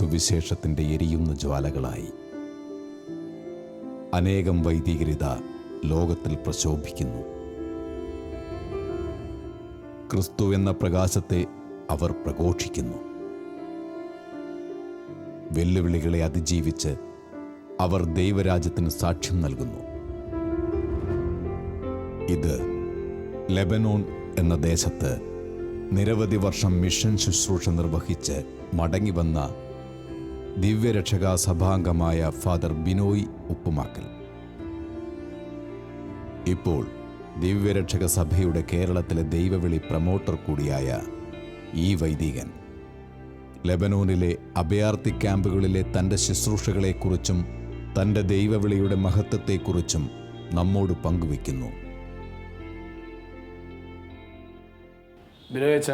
സുവിശേഷത്തിൻ്റെ എരിയുന്ന ജ്വാലകളായി. അനേകം വൈദികരിത ലോകത്തിൽ പ്രശോഭിക്കുന്നു. ക്രിസ്തു എന്ന പ്രകാശത്തെ അവർ പ്രഘോഷിക്കുന്നു. വെല്ലുവിളികളെ അതിജീവിച്ച് അവർ ദൈവരാജ്യത്തിന് സാക്ഷ്യം നൽകുന്നു. ഇത് ലെബനോൺ എന്ന ദേശത്ത് നിരവധി വർഷം മിഷൻ ശുശ്രൂഷ നിർവഹിച്ച് മടങ്ങിവന്ന ദിവ്യരക്ഷക സഭാംഗമായ ഫാദർ ബിനോയ് ഉപ്പുമാക്കൽ. ഇപ്പോൾ ദിവ്യരക്ഷക സഭയുടെ കേരളത്തിലെ ദൈവവിളി പ്രമോട്ടർ കൂടിയായ ഈ വൈദികൻ ലെബനോനിലെ അഭയാർത്ഥി ക്യാമ്പുകളിലെ തൻ്റെ ശുശ്രൂഷകളെക്കുറിച്ചും തൻ്റെ ദൈവവിളിയുടെ മഹത്വത്തെക്കുറിച്ചും നമ്മോട് പങ്കുവയ്ക്കുന്നു. ബിനോയച്ച,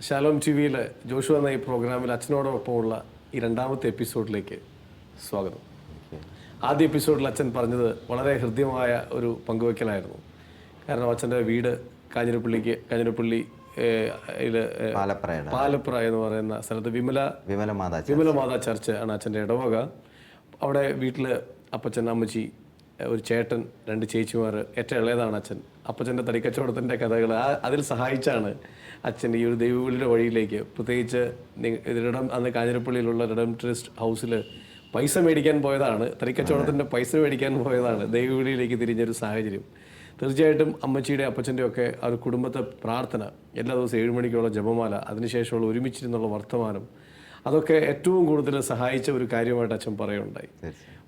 ശാലോം ടി വിയിൽ ജോഷു എന്ന ഈ പ്രോഗ്രാമിൽ അച്ഛനോടൊപ്പമുള്ള ഈ രണ്ടാമത്തെ എപ്പിസോഡിലേക്ക് സ്വാഗതം. ആദ്യ എപ്പിസോഡിൽ അച്ഛൻ പറഞ്ഞത് വളരെ ഹൃദ്യമായ ഒരു പങ്കുവയ്ക്കലായിരുന്നു. കാരണം അച്ഛൻ്റെ വീട് കാഞ്ഞിരപ്പള്ളി പാലപ്ര എന്ന് പറയുന്ന സ്ഥലത്ത് വിമല മാതാ ചർച്ച് ആണ് അച്ഛൻ്റെ ഇടവക. അവിടെ വീട്ടിൽ അപ്പച്ചൻ, അമ്മച്ചി, ഒരു ചേട്ടൻ, 2 ചേച്ചിമാർ, ഏറ്റവും ഇളയതാണ് അച്ഛൻ. അപ്പച്ചൻ്റെ തടിക്കച്ചവടത്തിൻ്റെ കഥകൾ അതിൽ സഹായിച്ചാണ് അച്ഛൻ ഈ ഒരു ദൈവവിളിയുടെ വഴിയിലേക്ക്, പ്രത്യേകിച്ച് അന്ന് കാഞ്ഞിരപ്പള്ളിയിലുള്ള റിഡംപ്റ്ററിസ്റ്റ് ഹൗസിൽ പൈസ മേടിക്കാൻ പോയതാണ്, തടിക്കച്ചവടത്തിൻ്റെ പൈസ മേടിക്കാൻ പോയതാണ് ദൈവവിളിയിലേക്ക് തിരിഞ്ഞൊരു സാഹചര്യം. തീർച്ചയായിട്ടും അമ്മച്ചിയുടെ അപ്പച്ചൻ്റെ ഒക്കെ ആ ഒരു കുടുംബത്തെ പ്രാർത്ഥന, എല്ലാ ദിവസവും 7 മണിക്കുള്ള ജപമാല, അതിനുശേഷമുള്ള ഒരുമിച്ചിരുന്നുള്ള വർത്തമാനം, അതൊക്കെ ഏറ്റവും കൂടുതൽ സഹായിച്ച ഒരു കാര്യമായിട്ട് അച്ഛൻ പറയുകയുണ്ടായി.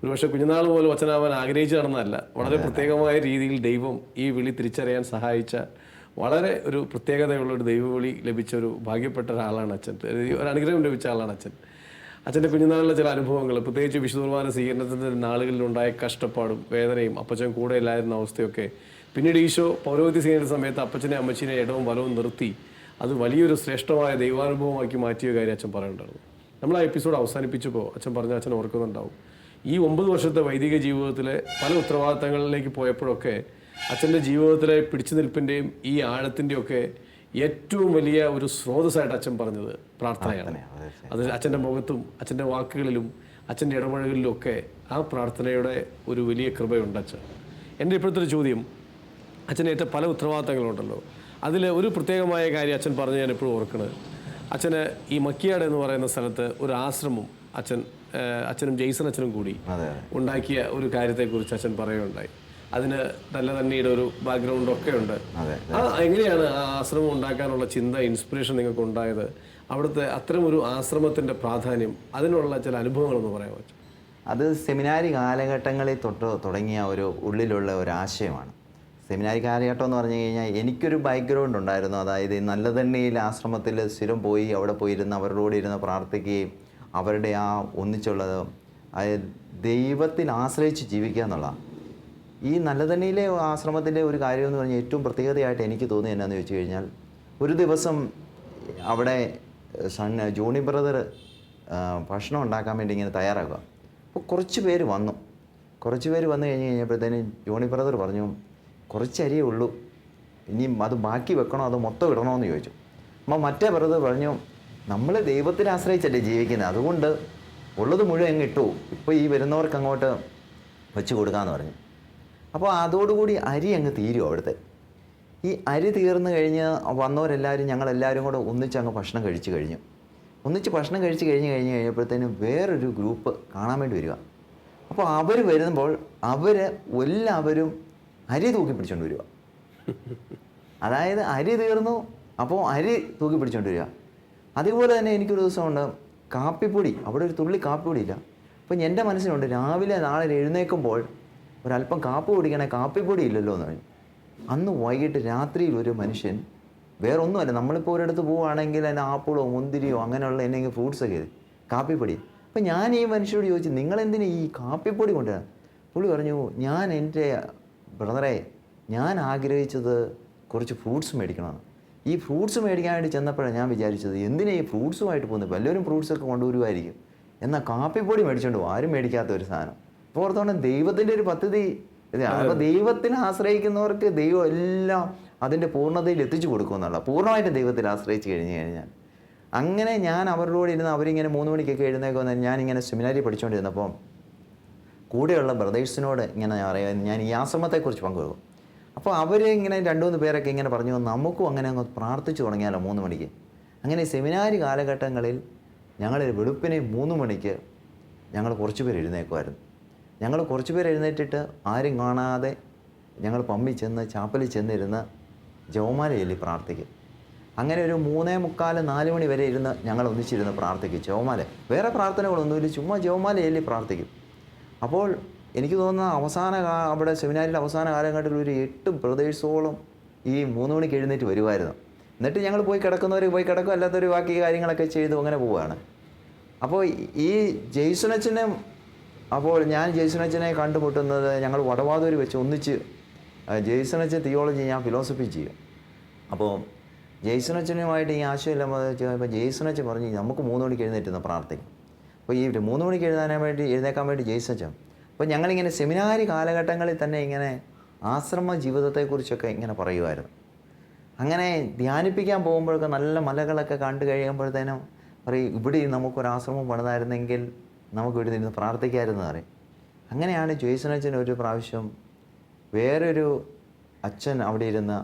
ഒരുപക്ഷെ കുഞ്ഞുനാൾ പോലും അച്ഛനാവാൻ ആഗ്രഹിച്ചു നടന്നതല്ല, വളരെ പ്രത്യേകമായ രീതിയിൽ ദൈവം ഈ വിളി തിരിച്ചറിയാൻ സഹായിച്ച വളരെ ഒരു പ്രത്യേകതയുള്ള ഒരു ദൈവവിളി ലഭിച്ച ഒരു ഭാഗ്യപ്പെട്ട ഒരാളാണ് അച്ഛൻ, ഒരു അനുഗ്രഹം ലഭിച്ച ആളാണ് അച്ഛൻ. അച്ഛൻ്റെ കുഞ്ഞുനാളിലെ ചില അനുഭവങ്ങൾ, പ്രത്യേകിച്ച് വിശുദ്ധ കുർബാന സ്വീകരണത്തിൻ്റെ നാളുകളിലുണ്ടായ കഷ്ടപ്പാടും വേദനയും അപ്പച്ചൻ കൂടെ ഇല്ലായിരുന്ന അവസ്ഥയൊക്കെ പിന്നീട് ഈശോ പൗരോഹിത്യ സ്വീകരണ സമയത്ത് അപ്പച്ചനെ അമ്മച്ചിനെ ഇടവും വലവും നിർത്തി അത് വലിയൊരു ശ്രേഷ്ഠമായ ദൈവാനുഭവമാക്കി മാറ്റിയ കാര്യം അച്ഛൻ പറയുന്നുണ്ടായിരുന്നു. നമ്മൾ ആ എപ്പിസോഡ് അവസാനിപ്പിച്ചപ്പോൾ അച്ഛൻ പറഞ്ഞ അച്ഛൻ ഓർക്കുന്നുണ്ടാവും, ഈ 9 വർഷത്തെ വൈദിക ജീവിതത്തിലെ പല ഉത്തരവാദിത്തങ്ങളിലേക്ക് പോയപ്പോഴൊക്കെ അച്ഛൻ്റെ ജീവിതത്തിലെ പിടിച്ചു നിൽപ്പിൻ്റെയും ഈ ആഴത്തിൻ്റെയൊക്കെ ഏറ്റവും വലിയ ഒരു സ്രോതസ്സായിട്ട് അച്ഛൻ പറഞ്ഞത് പ്രാർത്ഥനയാണ്. അത് അച്ഛൻ്റെ മുഖത്തും അച്ഛൻ്റെ വാക്കുകളിലും അച്ഛൻ്റെ ഇടപഴകലിലും ഒക്കെ ആ പ്രാർത്ഥനയുടെ ഒരു വലിയ കൃപയുണ്ട് അച്ഛൻ. എൻ്റെ ഇപ്പോഴത്തെ ഒരു ചോദ്യം, അച്ഛനേറ്റ പല ഉത്തരവാദിത്തങ്ങളുണ്ടല്ലോ, അതിൽ ഒരു പ്രത്യേകമായ കാര്യം അച്ഛൻ പറഞ്ഞ് ഞാൻ എപ്പോഴും ഓർക്കുന്നത്, അച്ഛന് ഈ മക്കിയാട് എന്ന് പറയുന്ന സ്ഥലത്ത് ഒരു ആശ്രമം അച്ഛനും ജെയ്സൺ അച്ഛനും കൂടി ഉണ്ടാക്കിയ ഒരു കാര്യത്തെക്കുറിച്ച് അച്ഛൻ പറയുകയുണ്ടായി. അതിന് നല്ല തന്നെയുടെ ഒരു ബാക്ക്ഗ്രൗണ്ടൊക്കെ ഉണ്ട്. എങ്ങനെയാണ് ആ ആശ്രമം ഉണ്ടാക്കാനുള്ള ചിന്ത, ഇൻസ്പിറേഷൻ നിങ്ങൾക്ക് ഉണ്ടായത്? അവിടുത്തെ അത്തരം ഒരു ആശ്രമത്തിൻ്റെ പ്രാധാന്യം, അതിനുള്ള ചില അനുഭവങ്ങളൊന്ന് പറയാൻ പറ്റും? അത് സെമിനാരി കാലഘട്ടങ്ങളിൽ തുടങ്ങിയ ഒരു ഉള്ളിലുള്ള ഒരു ആശയമാണ്. സെമിനാരി കാലഘട്ടം എന്ന് പറഞ്ഞു കഴിഞ്ഞാൽ എനിക്കൊരു ബാക്ക്ഗ്രൗണ്ട് ഉണ്ടായിരുന്നു. അതായത് നല്ലതണ്ണിയിൽ ആശ്രമത്തിൽ സ്ഥിരം പോയി അവിടെ പോയിരുന്ന് അവരോട് ഇരുന്ന് പ്രാർത്ഥിക്കുകയും അവരുടെ ആ ഒന്നിച്ചുള്ളത് അതായത് ദൈവത്തിൽ ആശ്രയിച്ച് ജീവിക്കുക എന്നുള്ളതാണ്. ഈ നല്ലതണ്ണിയിലെ ആശ്രമത്തിൻ്റെ ഒരു കാര്യമെന്ന് പറഞ്ഞാൽ ഏറ്റവും പ്രത്യേകതയായിട്ട് എനിക്ക് തോന്നിയത് എന്നാന്ന് ചോദിച്ചു കഴിഞ്ഞാൽ, ഒരു ദിവസം അവിടെ ജോണി ബ്രദർ ഭക്ഷണം ഉണ്ടാക്കാൻ വേണ്ടി ഇങ്ങനെ തയ്യാറാക്കുക. അപ്പോൾ കുറച്ച് പേര് വന്നു കഴിഞ്ഞ് കഴിഞ്ഞപ്പോഴത്തേനും ജോണി ബ്രദർ പറഞ്ഞു, കുറച്ച് അരിയേ ഉള്ളൂ, ഇനിയും അത് ബാക്കി വെക്കണോ അതോ മൊത്തം ഇടണമെന്ന് ചോദിച്ചു. അപ്പോൾ മറ്റേ ബ്രദർ പറഞ്ഞു, നമ്മൾ ദൈവത്തിൽ ആശ്രയിച്ചല്ലേ ജീവിക്കുന്നത്, അതുകൊണ്ട് ഉള്ളത് മുഴുവൻ അങ്ങ് ഇട്ടു, ഇപ്പോൾ ഈ വരുന്നവർക്ക് അങ്ങോട്ട് വെച്ച് കൊടുക്കാമെന്ന് പറഞ്ഞു. അപ്പോൾ അതോടുകൂടി അരി അങ്ങ് തീരും. അവിടുത്തെ ഈ അരി തീർന്നു കഴിഞ്ഞ് വന്നവരെല്ലാവരും ഞങ്ങളെല്ലാവരും കൂടെ ഒന്നിച്ചങ്ങ് ഭക്ഷണം കഴിച്ച് കഴിഞ്ഞപ്പോഴത്തേനും വേറൊരു ഗ്രൂപ്പ് കാണാൻ വേണ്ടി വരിക. അപ്പോൾ അവർ വരുമ്പോൾ എല്ലാവരും അരി തൂക്കി പിടിച്ചുകൊണ്ട് വരിക. അതായത് അരി തീർന്നു, അപ്പോൾ അരി തൂക്കി പിടിച്ചുകൊണ്ട് വരിക. അതുപോലെ തന്നെ എനിക്കൊരു ദിവസമുണ്ട്, കാപ്പിപ്പൊടി, അവിടെ ഒരു തുള്ളി കാപ്പിപ്പൊടിയില്ല. അപ്പോൾ എൻ്റെ മനസ്സിലുണ്ട്, നാളെ എഴുന്നേൽക്കുമ്പോൾ ഒരല്പം കാപ്പി കുടിക്കണേ, കാപ്പിപ്പൊടി ഇല്ലല്ലോ എന്ന് പറഞ്ഞു. അന്ന് വൈകിട്ട് രാത്രിയിൽ ഒരു മനുഷ്യൻ, വേറൊന്നുമല്ല, നമ്മളിപ്പോൾ ഒരിടത്ത് പോവുകയാണെങ്കിൽ അതിന് ആപ്പിളോ മുന്തിരിയോ അങ്ങനെയുള്ള എന്തെങ്കിലും ഫ്രൂട്ട്സൊക്കെ കാപ്പിപ്പൊടി. അപ്പോൾ ഞാൻ ഈ മനുഷ്യരോട് ചോദിച്ചു, നിങ്ങളെന്തിനാ ഈ കാപ്പിപ്പൊടി കൊണ്ടുവരാൻ? പുള്ളി പറഞ്ഞു, എൻ്റെ ബ്രദറെ, ഞാൻ ആഗ്രഹിച്ചത് കുറച്ച് ഫ്രൂട്ട്സ് മേടിക്കണമെന്ന്. ഈ ഫ്രൂട്ട്സ് മേടിക്കാനായിട്ട് ചെന്നപ്പോഴാണ് ഞാൻ വിചാരിച്ചത്, എന്തിനാ ഈ ഫ്രൂട്ട്സുമായിട്ട് പോകുന്നത്, വല്ലവരും ഫ്രൂട്ട്സൊക്കെ കൊണ്ടുവരുമായിരിക്കും, എന്നാൽ കാപ്പിപ്പൊടി മേടിച്ചുകൊണ്ട് പോകും, ആരും മേടിക്കാത്ത ഒരു സാധനം. അപ്പോൾ ഓർത്തോണം ദൈവത്തിൻ്റെ ഒരു പദ്ധതി ഇതാണ്. അപ്പോൾ ദൈവത്തിൽ ആശ്രയിക്കുന്നവർക്ക് ദൈവം എല്ലാം അതിൻ്റെ പൂർണ്ണതയിൽ എത്തിച്ചു കൊടുക്കുമെന്നുള്ള, പൂർണ്ണമായിട്ട് ദൈവത്തിൽ ആശ്രയിച്ച് കഴിഞ്ഞാൽ അങ്ങനെ ഞാൻ അവരുടെ കൂടെ ഇരുന്ന് അവരിങ്ങനെ 3 മണിക്കൊക്കെ എഴുന്നേക്കുമെന്ന് ഞാനിങ്ങനെ സെമിനാരി പഠിച്ചുകൊണ്ടിരുന്നപ്പോൾ കൂടെയുള്ള ബ്രദേഴ്സിനോട് ഇങ്ങനെ പറയാം, ഞാൻ ഈ ആശ്രമത്തെക്കുറിച്ച് പങ്കുവെക്കും. അപ്പോൾ അവർ ഇങ്ങനെ 2-3 പേരൊക്കെ ഇങ്ങനെ പറഞ്ഞു, നമുക്കും അങ്ങനെ അങ്ങ് പ്രാർത്ഥിച്ചു തുടങ്ങിയാലോ 3 മണിക്ക്. അങ്ങനെ സെമിനാരി കാലഘട്ടങ്ങളിൽ ഞങ്ങൾ വെളുപ്പിനെ 3 മണിക്ക് ഞങ്ങൾ കുറച്ച് പേര് എഴുന്നേക്കുമായിരുന്നു. ഞങ്ങൾ കുറച്ച് പേര് എഴുന്നേറ്റിട്ട് ആരും കാണാതെ ഞങ്ങൾ പമ്പിൽ ചെന്ന് ചാപ്പലിൽ ചെന്നിരുന്ന് ജവമാല ചൊല്ലി പ്രാർത്ഥിക്കും. അങ്ങനെ ഒരു 3:45-4 മണി വരെ ഇരുന്ന് ഞങ്ങൾ ഒന്നിച്ചിരുന്ന് പ്രാർത്ഥിക്കും ജവമാല. വേറെ പ്രാർത്ഥനകളൊന്നുമില്ല, ചുമ്മാ ജവമാല ചൊല്ലി പ്രാർത്ഥിക്കും. അപ്പോൾ എനിക്ക് തോന്നുന്ന അവിടെ സെമിനാരിയുടെ അവസാന കാലഘട്ടത്തിൽ ഒരു 8 ബ്രദേഴ്സോളം ഈ 3 മണിക്ക് എഴുന്നേറ്റ് വരുമായിരുന്നു. എന്നിട്ട് ഞങ്ങൾ പോയി കിടക്കുന്നവർ പോയി കിടക്കും, അല്ലാത്തൊരു ബാക്കി കാര്യങ്ങളൊക്കെ ചെയ്തു അങ്ങനെ പോവുകയാണ്. അപ്പോൾ ഈ ജെയ്സണച്ചനെ ഞാൻ ജെയ്സണച്ചനെ കണ്ടുമുട്ടുന്നത് ഞങ്ങൾ വടവാതൂർ വെച്ച് ഒന്നിച്ച്. ജെയ്സണച്ചൻ തിയോളജി, ഞാൻ ഫിലോസഫി ചെയ്യും. അപ്പോൾ ജെയ്സണച്ചനുമായിട്ട് ഈ ആശയമില്ലാതെ ചോദിച്ചപ്പോൾ ജെയ്സണച്ചൻ പറഞ്ഞ് നമുക്ക് 3 മണിക്ക് എഴുന്നേറ്റുന്ന പ്രാർത്ഥിക്കും. അപ്പോൾ ഈ 3 മണിക്ക് എഴുന്നേക്കാൻ വേണ്ടി ജെയ്സണച്ചൻ. അപ്പോൾ ഞങ്ങളിങ്ങനെ സെമിനാരി കാലഘട്ടങ്ങളിൽ തന്നെ ഇങ്ങനെ ആശ്രമ ജീവിതത്തെക്കുറിച്ചൊക്കെ ഇങ്ങനെ പറയുമായിരുന്നു. അങ്ങനെ ധ്യാനിപ്പിക്കാൻ പോകുമ്പോഴൊക്കെ നല്ല മലകളൊക്കെ കണ്ടു കഴിയുമ്പോഴത്തേനും പറയും, ഇവിടെ നമുക്കൊരാശ്രമം പണിതായിരുന്നെങ്കിൽ നമുക്ക് ഇവിടെ നിന്ന് പ്രാർത്ഥിക്കാമായിരുന്നു പറയും. അങ്ങനെയാണ് ജോയ്സനച്ചൻ ഒരു പ്രാവശ്യം വേറൊരു അച്ഛൻ അവിടെ ഇരുന്ന്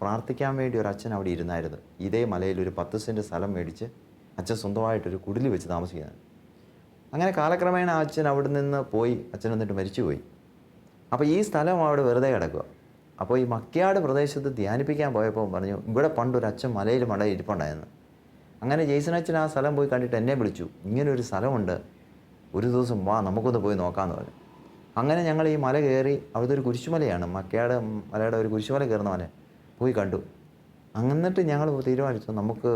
പ്രാർത്ഥിക്കാൻ വേണ്ടി ഒരു അച്ഛൻ അവിടെ ഇരുന്നായിരുന്നു. ഇതേ മലയിൽ ഒരു 10 സെൻറ്റ് സ്ഥലം മേടിച്ച് അച്ഛൻ സ്വന്തമായിട്ടൊരു കുടിൽ വെച്ച് താമസിക്കുന്നത്. അങ്ങനെ കാലക്രമേണ ആ അച്ഛൻ അവിടെ നിന്ന് പോയി, അച്ഛൻ എന്നിട്ട് മരിച്ചുപോയി. അപ്പോൾ ഈ സ്ഥലം അവിടെ വെറുതെ കിടക്കുക. അപ്പോൾ ഈ മക്യാട് പ്രദേശത്ത് ധ്യാനിപ്പിക്കാൻ പോയപ്പോൾ പറഞ്ഞു, ഇവിടെ പണ്ടൊരു അച്ഛൻ മലയിൽ ഇരിപ്പുണ്ടായിരുന്നു. അങ്ങനെ ജെയ്സനച്ചൻ ആ സ്ഥലം പോയി കണ്ടിട്ട് എന്നെ വിളിച്ചു, ഇങ്ങനൊരു സ്ഥലമുണ്ട്, ഒരു ദിവസം വാ നമുക്കൊന്ന് പോയി നോക്കാമെന്ന് പറഞ്ഞു. അങ്ങനെ ഞങ്ങൾ ഈ മല കയറി, അവിടുത്തെ ഒരു കുരിശുമലയാണ്, മക്കയാട് മലയുടെ ഒരു കുരിശുമല കയറുന്ന മല പോയി കണ്ടു. എന്നിട്ട് ഞങ്ങൾ തീരുമാനിച്ചു, നമുക്ക്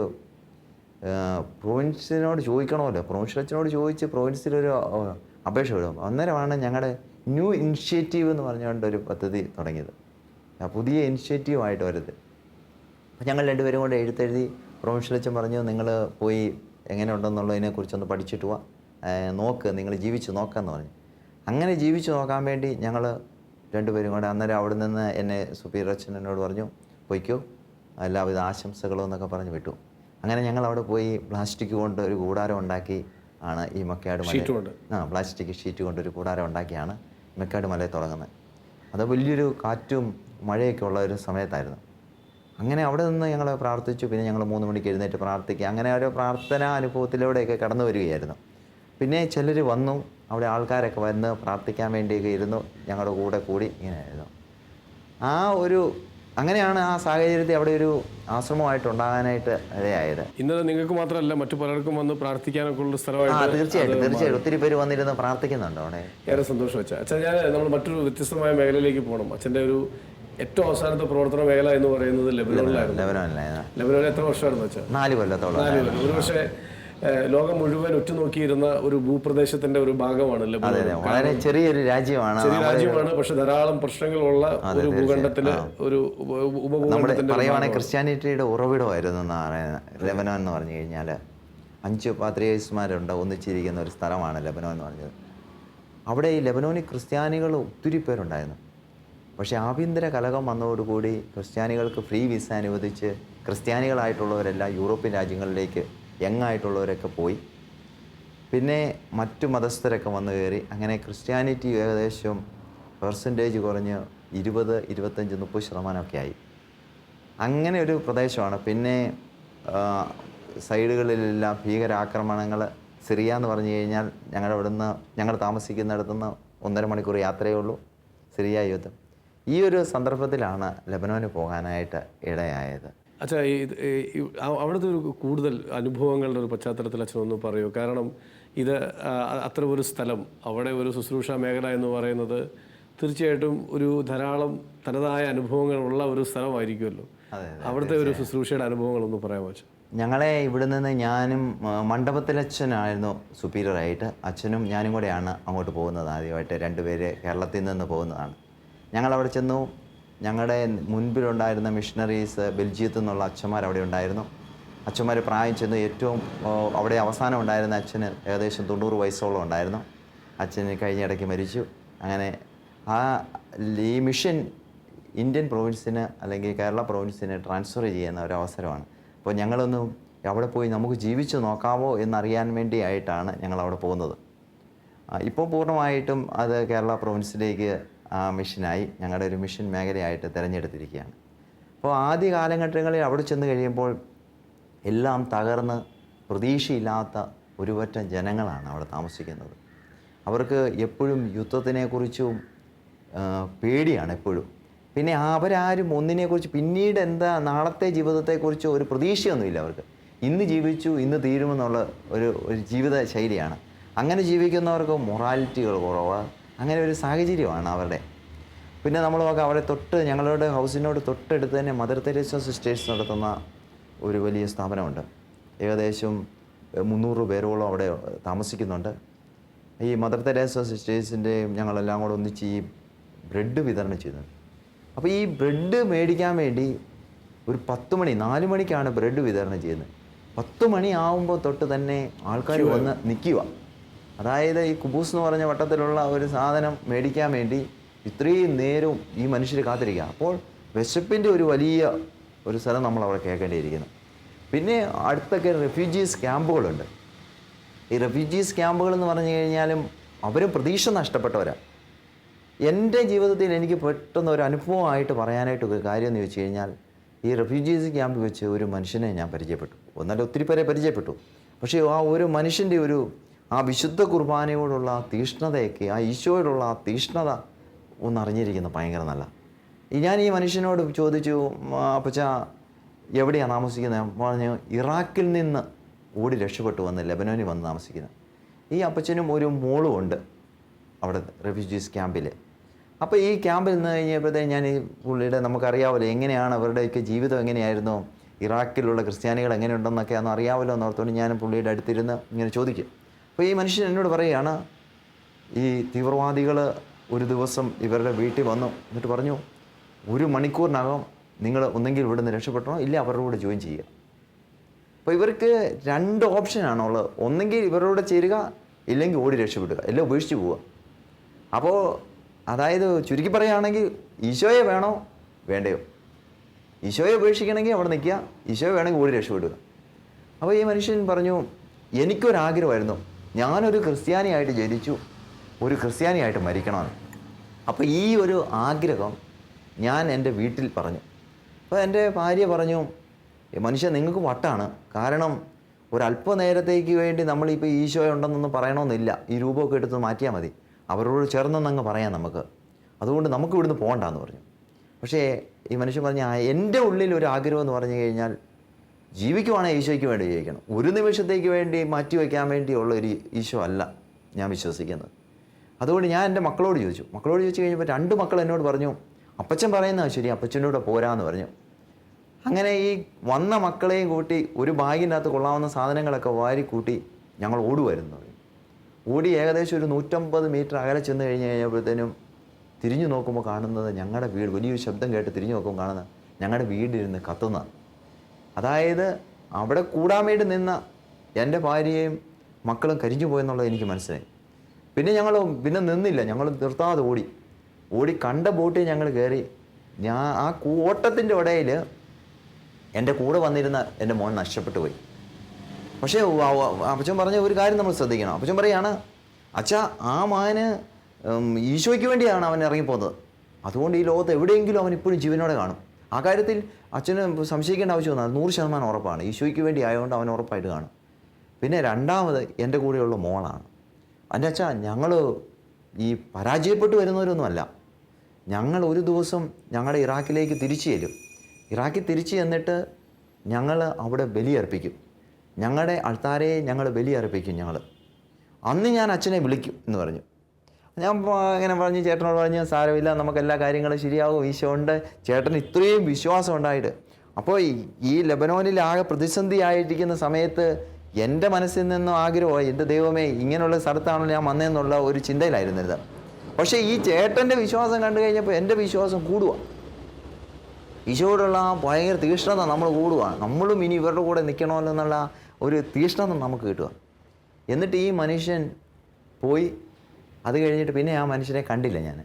പ്രൊവിൻസിനോട് ചോദിക്കണമല്ലോ, പ്രൊവിൻഷ്യലച്ചനോട് ചോദിച്ച് പ്രൊവിൻസിലൊരു അപേക്ഷ വിടും. അന്നേരമാണ് ഞങ്ങളുടെ ന്യൂ ഇനിഷ്യേറ്റീവ് എന്ന് പറഞ്ഞുകൊണ്ട് ഒരു പദ്ധതി തുടങ്ങിയത്. പുതിയ ഇനിഷ്യേറ്റീവായിട്ട് വരുത്. അപ്പോൾ ഞങ്ങൾ 2 പേരും കൂടെ എഴുത്തെഴുതി പ്രൊവിൻഷ്യലച്ചൻ പറഞ്ഞു, നിങ്ങൾ പോയി എങ്ങനെ ഉണ്ടെന്നുള്ളതിനെക്കുറിച്ചൊന്ന് പഠിച്ചിട്ട് പോവാ, നോക്ക്, നിങ്ങൾ ജീവിച്ച് നോക്കാമെന്ന് പറഞ്ഞു. അങ്ങനെ ജീവിച്ച് നോക്കാൻ വേണ്ടി ഞങ്ങൾ 2 പേരും കൂടെ അന്നേരം അവിടെ നിന്ന് എന്നെ സുപ്പീരിയർ അച്ഛൻ എന്നോട് പറഞ്ഞു, പോയിക്കോ, എല്ലാവിധ ആശംസകളും എന്നൊക്കെ പറഞ്ഞ് വിട്ടു. അങ്ങനെ ഞങ്ങൾ അവിടെ പോയി പ്ലാസ്റ്റിക് കൊണ്ട് ഒരു കൂടാരം ഉണ്ടാക്കി ആണ് ഈ മക്കയാട് മല, പ്ലാസ്റ്റിക് ഷീറ്റ് കൊണ്ട് ഒരു കൂടാരം ഉണ്ടാക്കിയാണ് മക്കയാട് മലയെ തുടങ്ങുന്നത്. അത് വലിയൊരു കാറ്റും മഴയൊക്കെ ഉള്ള ഒരു സമയത്തായിരുന്നു. അങ്ങനെ അവിടെ നിന്ന് ഞങ്ങൾ പ്രാർത്ഥിച്ചു. പിന്നെ ഞങ്ങൾ 3 മണിക്ക് എഴുന്നേറ്റ് പ്രാർത്ഥിക്കുക. അങ്ങനെ ഒരു പ്രാർത്ഥനാ അനുഭവത്തിലൂടെയൊക്കെ കടന്നു വരികയായിരുന്നു. പിന്നെ ചിലർ വന്നു, അവിടെ ആൾക്കാരൊക്കെ വന്ന് പ്രാർത്ഥിക്കാൻ വേണ്ടിയൊക്കെ ഇരുന്നു, ഞങ്ങളുടെ കൂടെ കൂടി ഇങ്ങനെയായിരുന്നു. അങ്ങനെയാണ് ആ സാഹചര്യത്തിൽ അവിടെ ഒരു ആശ്രമമായിട്ടുണ്ടാകാനായിട്ട് ഇടയായത്. ഇന്നത് നിങ്ങൾക്ക് മാത്രമല്ല മറ്റു പലർക്കും വന്ന് പ്രാർത്ഥിക്കാനൊക്കെ ഉള്ള സ്ഥലമായിട്ട്. തീർച്ചയായിട്ടും ഒത്തിരി പേര് വന്നിരുന്ന് പ്രാർത്ഥിക്കുന്നുണ്ട് അവിടെ. ഏറെ സന്തോഷം അച്ഛൻ. നമ്മൾ മറ്റൊരു വ്യത്യസ്തമായ മേഖലയിലേക്ക് പോകണം. അച്ഛൻ്റെ ഒരു ഏറ്റവും അവസാനത്തെ പ്രവർത്തന മേഖല എന്ന് പറയുന്നത് ലെബനോനിലായിരുന്നു. ലെബനോനിൽ എത്ര വർഷമായിരുന്നു വെച്ചാൽ? 4 കൊല്ലത്തോളം. ഒരു പക്ഷേ ലോകം മുഴുവൻ ഉറ്റുനോക്കിയിരുന്ന ഒരു ഭൂപ്രദേശത്തിന്റെ ഒരു ഭാഗമാണ് ലെബനോൻ. വളരെ ചെറിയൊരു രാജ്യമാണ്, പക്ഷെ ധാരാളം പ്രശ്നങ്ങളുള്ള ഒരു ഭൂഖണ്ഡത്തില് ഒരു ഉപഭൂഖണ്ഡത്തിന്റെ പറയുവാണെങ്കിൽ ക്രിസ്ത്യാനിറ്റിയുടെ ഉറവിടമായിരുന്നു ലെബനോൻ എന്ന് പറഞ്ഞു കഴിഞ്ഞാൽ. 5 പാത്രിയർമാരുണ്ട് ഒന്നിച്ചിരിക്കുന്ന ഒരു സ്ഥലമാണ് ലെബനോൻ എന്ന് പറഞ്ഞത്. അവിടെ ഈ ലെബനോനിൽ ക്രിസ്ത്യാനികൾ ഒത്തിരി പേരുണ്ടായിരുന്നു. പക്ഷേ ആഭ്യന്തര കലഹം വന്നതോടുകൂടി ക്രിസ്ത്യാനികൾക്ക് ഫ്രീ വിസ അനുവദിച്ച് ക്രിസ്ത്യാനികളായിട്ടുള്ളവരെല്ലാം യൂറോപ്യൻ രാജ്യങ്ങളിലേക്ക് യങ്ങായിട്ടുള്ളവരൊക്കെ പോയി. പിന്നെ മറ്റു മതസ്ഥരൊക്കെ വന്നു കയറി. അങ്ങനെ ക്രിസ്ത്യാനിറ്റി ഏകദേശം പെർസെൻറ്റേജ് കുറഞ്ഞ് 20, 25, 30% ആയി. അങ്ങനെ ഒരു പ്രദേശമാണ്. പിന്നെ സൈഡുകളിലെല്ലാം ഭീകരാക്രമണങ്ങൾ. സിറിയ എന്ന് പറഞ്ഞു കഴിഞ്ഞാൽ ഞങ്ങൾ താമസിക്കുന്നിടത്തുനിന്ന് 1.5 മണിക്കൂർ യാത്രയേ ഉള്ളൂ സിറിയ യുദ്ധം. ഈ ഒരു സന്ദർഭത്തിലാണ് ലെബനോന് പോകാനായിട്ട് ഇടയായത്. അച്ഛാ, അവിടുത്തെ ഒരു കൂടുതൽ അനുഭവങ്ങളുടെ ഒരു പശ്ചാത്തലത്തിൽ അച്ഛൻ ഒന്ന് പറയൂ. കാരണം ഇത് അത്ര ഒരു സ്ഥലം, അവിടെ ഒരു ശുശ്രൂഷ മേഖല എന്ന് പറയുന്നത് തീർച്ചയായിട്ടും ഒരു ധാരാളം തനതായ അനുഭവങ്ങളുള്ള ഒരു സ്ഥലമായിരിക്കുമല്ലോ. അവിടുത്തെ ഒരു ശുശ്രൂഷയുടെ അനുഭവങ്ങളൊന്ന് പറയാമോ അച്ഛൻ? ഞങ്ങളെ ഇവിടെ നിന്ന് ഞാനും മണ്ഡപത്തിലച്ഛനായിരുന്നു സുപ്പീരിയറായിട്ട്. അച്ഛനും ഞാനും കൂടെയാണ് അങ്ങോട്ട് പോകുന്നത്. ആദ്യമായിട്ട് 2 പേര് കേരളത്തിൽ നിന്ന് പോകുന്നതാണ്. ഞങ്ങളവിടെ ചെന്നു. ഞങ്ങളുടെ മുൻപിലുണ്ടായിരുന്ന മിഷണറീസ് ബെൽജിയത്തു നിന്നുള്ള അച്ഛന്മാർ അവിടെ ഉണ്ടായിരുന്നു. അച്ഛന്മാർ പ്രായം ചെന്ന് ഏറ്റവും അവിടെ അവസാനം ഉണ്ടായിരുന്ന അച്ഛന് ഏകദേശം 90 വയസ്സോളം ഉണ്ടായിരുന്നു. അച്ഛന് കഴിഞ്ഞിടയ്ക്ക് മരിച്ചു. അങ്ങനെ ഈ മിഷൻ ഇന്ത്യൻ പ്രൊവിൻസിന് അല്ലെങ്കിൽ കേരള പ്രൊവിൻസിന് ട്രാൻസ്ഫർ ചെയ്യുന്ന ഒരു അവസരമാണ്. അപ്പോൾ ഞങ്ങളൊന്നും അവിടെ പോയി നമുക്ക് ജീവിച്ചു നോക്കാമോ എന്നറിയാൻ വേണ്ടിയായിട്ടാണ് ഞങ്ങൾ അവിടെ പോകുന്നത്. ഇപ്പോൾ പൂർണ്ണമായിട്ടും അത് കേരള പ്രൊവിൻസിലേക്ക് മിഷനായി ഞങ്ങളുടെ ഒരു മിഷൻ മേഖലയായിട്ട് തിരഞ്ഞെടുത്തിരിക്കുകയാണ്. അപ്പോൾ ആദ്യ കാലഘട്ടങ്ങളിൽ അവിടെ ചെന്ന് കഴിയുമ്പോൾ എല്ലാം തകർന്ന് പ്രതീക്ഷയില്ലാത്ത ഒരുപറ്റം ജനങ്ങളാണ് അവിടെ താമസിക്കുന്നത്. അവർക്ക് എപ്പോഴും യുദ്ധത്തിനെക്കുറിച്ചും പേടിയാണ് എപ്പോഴും. പിന്നെ അവരാരും ഒന്നിനെക്കുറിച്ച് പിന്നീട് എന്താ നാളത്തെ ജീവിതത്തെക്കുറിച്ച് ഒരു പ്രതീക്ഷയൊന്നുമില്ല അവർക്ക്. ഇന്ന് ജീവിച്ചു ഇന്ന് തീരുമെന്നുള്ള ഒരു ജീവിത ശൈലിയാണ്. അങ്ങനെ ജീവിക്കുന്നവർക്ക് മൊറാലിറ്റികൾ കുറവ്, അങ്ങനെ ഒരു സാഹചര്യമാണ് അവരുടെ. പിന്നെ നമ്മൾ നോക്കാം, അവിടെ ഞങ്ങളുടെ ഹൗസിനോട് തൊട്ടടുത്ത് തന്നെ മദർ തെരേസ സിസ്റ്റേഴ്സ് നടത്തുന്ന ഒരു വലിയ സ്ഥാപനമുണ്ട്. ഏകദേശം 300 പേരോളം അവിടെ താമസിക്കുന്നുണ്ട്. ഈ മദർ തെരേസ സിസ്റ്റേഴ്സിൻ്റെയും ഞങ്ങളെല്ലാം കൂടെ ഒന്നിച്ച് ഈ ബ്രെഡ് വിതരണം ചെയ്യുന്നുണ്ട്. അപ്പോൾ ഈ ബ്രെഡ് മേടിക്കാൻ വേണ്ടി ഒരു 10 മണി 4 മണിക്കാണ് ബ്രെഡ് വിതരണം ചെയ്യുന്നത്. 10 മണി ആകുമ്പോൾ തൊട്ട് തന്നെ ആൾക്കാർ വന്ന് നിൽക്കുക. അതായത് ഈ കുബൂസ് എന്ന് പറഞ്ഞ വട്ടത്തിലുള്ള ഒരു സാധനം മേടിക്കാൻ വേണ്ടി ഇത്രയും നേരവും ഈ മനുഷ്യർ കാത്തിരിക്കുക. അപ്പോൾ വിശപ്പിൻ്റെ ഒരു വലിയ ഒരു സ്ഥലം നമ്മളവിടെ കേൾക്കേണ്ടിയിരിക്കുന്നു. പിന്നെ അടുത്തൊക്കെ റെഫ്യൂജീസ് ക്യാമ്പുകളുണ്ട്. ഈ റെഫ്യൂജീസ് ക്യാമ്പുകൾ എന്ന് പറഞ്ഞു കഴിഞ്ഞാലും അവരും പ്രതീക്ഷ നഷ്ടപ്പെട്ടവരാണ്. എൻ്റെ ജീവിതത്തിൽ എനിക്ക് പെട്ടെന്ന് ഒരു അനുഭവമായിട്ട് പറയാനായിട്ട് ഒരു കാര്യം എന്ന് ചോദിച്ചു കഴിഞ്ഞാൽ, ഈ റെഫ്യൂജീസ് ക്യാമ്പിൽ വെച്ച് ഒരു മനുഷ്യനെ ഞാൻ പരിചയപ്പെട്ടു. ഒന്നല്ല ഒത്തിരി പേരെ പരിചയപ്പെട്ടു. പക്ഷേ ആ ഒരു മനുഷ്യൻ്റെ ആ വിശുദ്ധ കുർബാനയോടുള്ള തീഷ്ണതയൊക്കെ, ആ ഈശോയോടുള്ള ആ തീഷ്ണത ഒന്നറിഞ്ഞിരിക്കുന്നത് ഭയങ്കര നല്ല. ഞാൻ ഈ മനുഷ്യനോട് ചോദിച്ചു, അപ്പച്ച എവിടെയാണ് താമസിക്കുന്നത്? പറഞ്ഞു, ഇറാഖിൽ നിന്ന് ഓടി രക്ഷപ്പെട്ടു വന്ന് ലെബനോനിൽ വന്ന് താമസിക്കുന്നത്. ഈ അപ്പച്ചനും ഒരു മോളും ഉണ്ട് അവിടെ റെഫ്യൂജീസ് ക്യാമ്പിൽ. അപ്പോൾ ഈ ക്യാമ്പിൽ നിന്ന് കഴിഞ്ഞപ്പോഴത്തേക്കും ഞാൻ ഈ പുള്ളിയുടെ, നമുക്കറിയാമല്ലോ എങ്ങനെയാണ് അവരുടെയൊക്കെ ജീവിതം എങ്ങനെയായിരുന്നു, ഇറാഖിലുള്ള ക്രിസ്ത്യാനികൾ എങ്ങനെയുണ്ടെന്നൊക്കെ അന്ന് അറിയാമല്ലോ എന്നോർത്തുകൊണ്ട് ഞാൻ പുള്ളിയുടെ അടുത്തിരുന്ന് ഇങ്ങനെ ചോദിക്കും. അപ്പോൾ ഈ മനുഷ്യൻ എന്നോട് പറയുകയാണ്, ഈ തീവ്രവാദികൾ ഒരു ദിവസം ഇവരുടെ വീട്ടിൽ വന്നു, എന്നിട്ട് പറഞ്ഞു, 1 മണിക്കൂറിനകം നിങ്ങൾ ഒന്നെങ്കിൽ ഇവിടുന്ന് രക്ഷപ്പെടണോ, ഇല്ല അവരുടെ കൂടെ ജോയിൻ ചെയ്യുക. അപ്പോൾ ഇവർക്ക് 2 ഓപ്ഷനാണുള്ളത്. ഒന്നെങ്കിൽ ഇവരുടെ കൂടെ ചേരുക, ഇല്ലെങ്കിൽ ഓടി രക്ഷപ്പെടുക, എല്ലാം ഉപേക്ഷിച്ച് പോവുക. അപ്പോൾ അതായത് ചുരുക്കി പറയുകയാണെങ്കിൽ ഈശോയെ വേണോ വേണ്ടയോ, ഈശോയെ ഉപേക്ഷിക്കണമെങ്കിൽ അവിടെ നിൽക്കുക, ഈശോയെ വേണമെങ്കിൽ ഓടി രക്ഷപ്പെടുക. അപ്പോൾ ഈ മനുഷ്യൻ പറഞ്ഞു, എനിക്കൊരാഗ്രഹമായിരുന്നു, ഞാനൊരു ക്രിസ്ത്യാനിയായിട്ട് ജനിച്ചു, ഒരു ക്രിസ്ത്യാനിയായിട്ട് മരിക്കണമെന്ന്. അപ്പോൾ ഈ ഒരു ആഗ്രഹം ഞാൻ എൻ്റെ വീട്ടിൽ പറഞ്ഞു. അപ്പോൾ എൻ്റെ ഭാര്യ പറഞ്ഞു, മനുഷ്യൻ നിങ്ങൾക്ക് വട്ടാണ്, കാരണം ഒരല്പനേരത്തേക്ക് വേണ്ടി നമ്മളിപ്പോൾ ഈശോ ഉണ്ടെന്നൊന്നും പറയണമെന്നില്ല, ഈ രൂപമൊക്കെ എടുത്ത് മാറ്റിയാൽ മതി, അവരോട് ചേർന്നെന്നങ്ങ് പറയാം നമുക്ക്, അതുകൊണ്ട് നമുക്ക് ഇവിടുന്ന് പോകണ്ടെന്ന് പറഞ്ഞു. പക്ഷേ ഈ മനുഷ്യൻ പറഞ്ഞ, എൻ്റെ ഉള്ളിൽ ഒരു ആഗ്രഹം എന്ന് പറഞ്ഞു കഴിഞ്ഞാൽ ജീവിക്കുവാണെങ്കിൽ ഈശോയ്ക്ക് വേണ്ടി ജീവിക്കണം, ഒരു നിമിഷത്തേക്ക് വേണ്ടി മാറ്റിവെക്കാൻ വേണ്ടിയുള്ള ഒരു ഈശോ അല്ല ഞാൻ വിശ്വസിക്കുന്നത്. അതുകൊണ്ട് ഞാൻ എൻ്റെ മക്കളോട് ചോദിച്ചു കഴിഞ്ഞപ്പോൾ 2 മക്കൾ എന്നോട് പറഞ്ഞു, അപ്പച്ചൻ പറയുന്നത് ശരി, അപ്പച്ചനോട് പോരാന്ന് പറഞ്ഞു. അങ്ങനെ ഈ വന്ന മക്കളെയും കൂട്ടി ഒരു ബാഗിനകത്ത് കൊള്ളാവുന്ന സാധനങ്ങളൊക്കെ വാരിക്കൂട്ടി ഞങ്ങൾ ഓടുമായിരുന്നു. ഓടി ഏകദേശം ഒരു 150 മീറ്റർ അകലെ ചെന്ന് കഴിഞ്ഞപ്പോഴത്തേനും തിരിഞ്ഞു നോക്കുമ്പോൾ കാണുന്നത് ഞങ്ങളുടെ വീട്, വലിയൊരു ശബ്ദം കേട്ട് തിരിഞ്ഞു നോക്കുമ്പോൾ കാണുന്നത് ഞങ്ങളുടെ വീടിരുന്ന് കത്തുന്ന. അതായത് അവിടെ കൂടാൻ വേണ്ടി നിന്ന എൻ്റെ ഭാര്യയും മക്കളും കരിഞ്ഞു പോയെന്നുള്ളത് എനിക്ക് മനസ്സിലായി. പിന്നെ നിന്നില്ല, ഞങ്ങൾ നിർത്താതെ ഓടി കണ്ട ബോട്ടിൽ ഞങ്ങൾ കയറി. ഞാൻ ആ ഓട്ടത്തിൻ്റെ ഇടയിൽ എൻ്റെ കൂടെ വന്നിരുന്ന എൻ്റെ മോൻ നഷ്ടപ്പെട്ടു പോയി. പക്ഷേ അപ്പച്ചൻ പറഞ്ഞ ഒരു കാര്യം നമ്മൾ ശ്രദ്ധിക്കണം. അപ്പച്ചൻ പറയുകയാണ്, അച്ഛാ ആ മകന് ഈശോയ്ക്ക് വേണ്ടിയാണ് അവൻ ഇറങ്ങിപ്പോകുന്നത്, അതുകൊണ്ട് ഈ ലോകത്ത് എവിടെയെങ്കിലും അവൻ ഇപ്പോഴും ജീവനോടെ കാണും. ആ കാര്യത്തിൽ അച്ഛന് സംശയിക്കേണ്ട ആവശ്യമൊന്നും 100% ഉറപ്പാണ്, ഈശോയ്ക്ക് വേണ്ടി ആയതുകൊണ്ട് അവൻ ഉറപ്പായിട്ട് കാണും. പിന്നെ രണ്ടാമത് എൻ്റെ കൂടെയുള്ള മോളാണ്. എൻ്റെ അച്ഛാ ഞങ്ങൾ ഈ പരാജയപ്പെട്ടു വരുന്നവരൊന്നുമല്ല, ഞങ്ങൾ ഒരു ദിവസം ഞങ്ങളുടെ ഇറാഖിലേക്ക് തിരിച്ചു ചെല്ലും. ഇറാഖിൽ തിരിച്ചു ചെന്നിട്ട് ഞങ്ങൾ അവിടെ ബലിയർപ്പിക്കും, ഞങ്ങളുടെ അൾത്താരയെ ഞങ്ങൾ ബലിയർപ്പിക്കും. അന്ന് ഞാൻ അച്ഛനെ വിളിക്കും എന്ന് പറഞ്ഞു. ഞാൻ ഇങ്ങനെ പറഞ്ഞു, ചേട്ടനോട് പറഞ്ഞു, സാരമില്ല, നമുക്ക് എല്ലാ കാര്യങ്ങളും ശരിയാവും, ഈശോ ഉണ്ട്. ചേട്ടന് ഇത്രയും വിശ്വാസം ഉണ്ടായിട്ട്. അപ്പോൾ ഈ ലെബനോനിൽ ആകെ പ്രതിസന്ധി ആയിരിക്കുന്ന സമയത്ത് എൻ്റെ മനസ്സിൽ നിന്നും ആഗ്രഹമായി, എൻ്റെ ദൈവമേ ഇങ്ങനെയുള്ള സ്ഥലത്താണല്ലോ ഞാൻ വന്നതെന്നുള്ള ഒരു ചിന്തയിലായിരുന്നത്. പക്ഷേ ഈ ചേട്ടൻ്റെ വിശ്വാസം കണ്ടു കഴിഞ്ഞപ്പോൾ എൻ്റെ വിശ്വാസം കൂടുക, ഈശോയോടുള്ള ഭയങ്കര തീഷ്ണത നമ്മൾ കൂടുക, നമ്മളും ഇനി ഇവരുടെ കൂടെ നിൽക്കണമല്ലോ എന്നുള്ള ഒരു തീഷ്ണത നമുക്ക് കിട്ടുക. എന്നിട്ട് ഈ മനുഷ്യൻ പോയി. അത് കഴിഞ്ഞിട്ട് പിന്നെ ആ മനുഷ്യനെ കണ്ടില്ല ഞാൻ.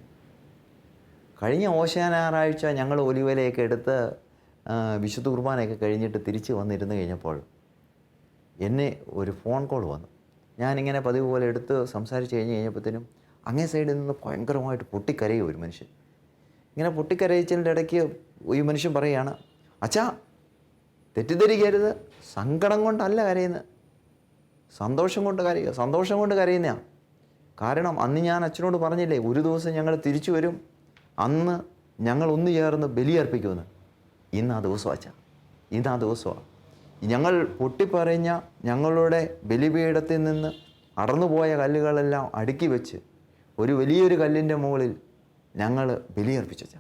കഴിഞ്ഞ ഞായറാഴ്ച ഞങ്ങൾ ഒലിവലയൊക്കെ എടുത്ത് വിശുദ്ധ കുർബാനയൊക്കെ കഴിഞ്ഞിട്ട് തിരിച്ച് വന്നിരുന്ന് കഴിഞ്ഞപ്പോൾ എന്നെ ഒരു ഫോൺ കോൾ വന്നു. ഞാനിങ്ങനെ പതിവ് പോലെ എടുത്ത് സംസാരിച്ച് കഴിഞ്ഞപ്പോഴത്തേനും അങ്ങേ സൈഡിൽ നിന്ന് ഭയങ്കരമായിട്ട് പൊട്ടിക്കരയും ഒരു മനുഷ്യൻ. ഇങ്ങനെ പൊട്ടിക്കരയിച്ചതിൻ്റെ ഇടയ്ക്ക് ഈ മനുഷ്യൻ പറയുകയാണ്, അച്ഛാ തെറ്റിദ്ധരിക്കരുത്, സങ്കടം കൊണ്ടല്ല കരയുന്നത്, സന്തോഷം കൊണ്ട് കരയുക, സന്തോഷം കൊണ്ട് കരയുന്നതാണ്. കാരണം അന്ന് ഞാൻ അച്ഛനോട് പറഞ്ഞില്ലേ, ഒരു ദിവസം ഞങ്ങൾ തിരിച്ചു വരും, അന്ന് ഞങ്ങൾ ഒന്ന് ചേർന്ന് ബലിയർപ്പിക്കുമെന്ന്. ഇന്ന് ആ ദിവസം അച്ഛാ, ഇന്ന് ആ ദിവസമാണ്. ഞങ്ങൾ പൊട്ടിപ്പറഞ്ഞ ഞങ്ങളുടെ ബലിപീഠത്തിൽ നിന്ന് അടർന്നുപോയ കല്ലുകളെല്ലാം അടുക്കി വെച്ച് ഒരു വലിയൊരു കല്ലിൻ്റെ മുകളിൽ ഞങ്ങൾ ബലിയർപ്പിച്ചു.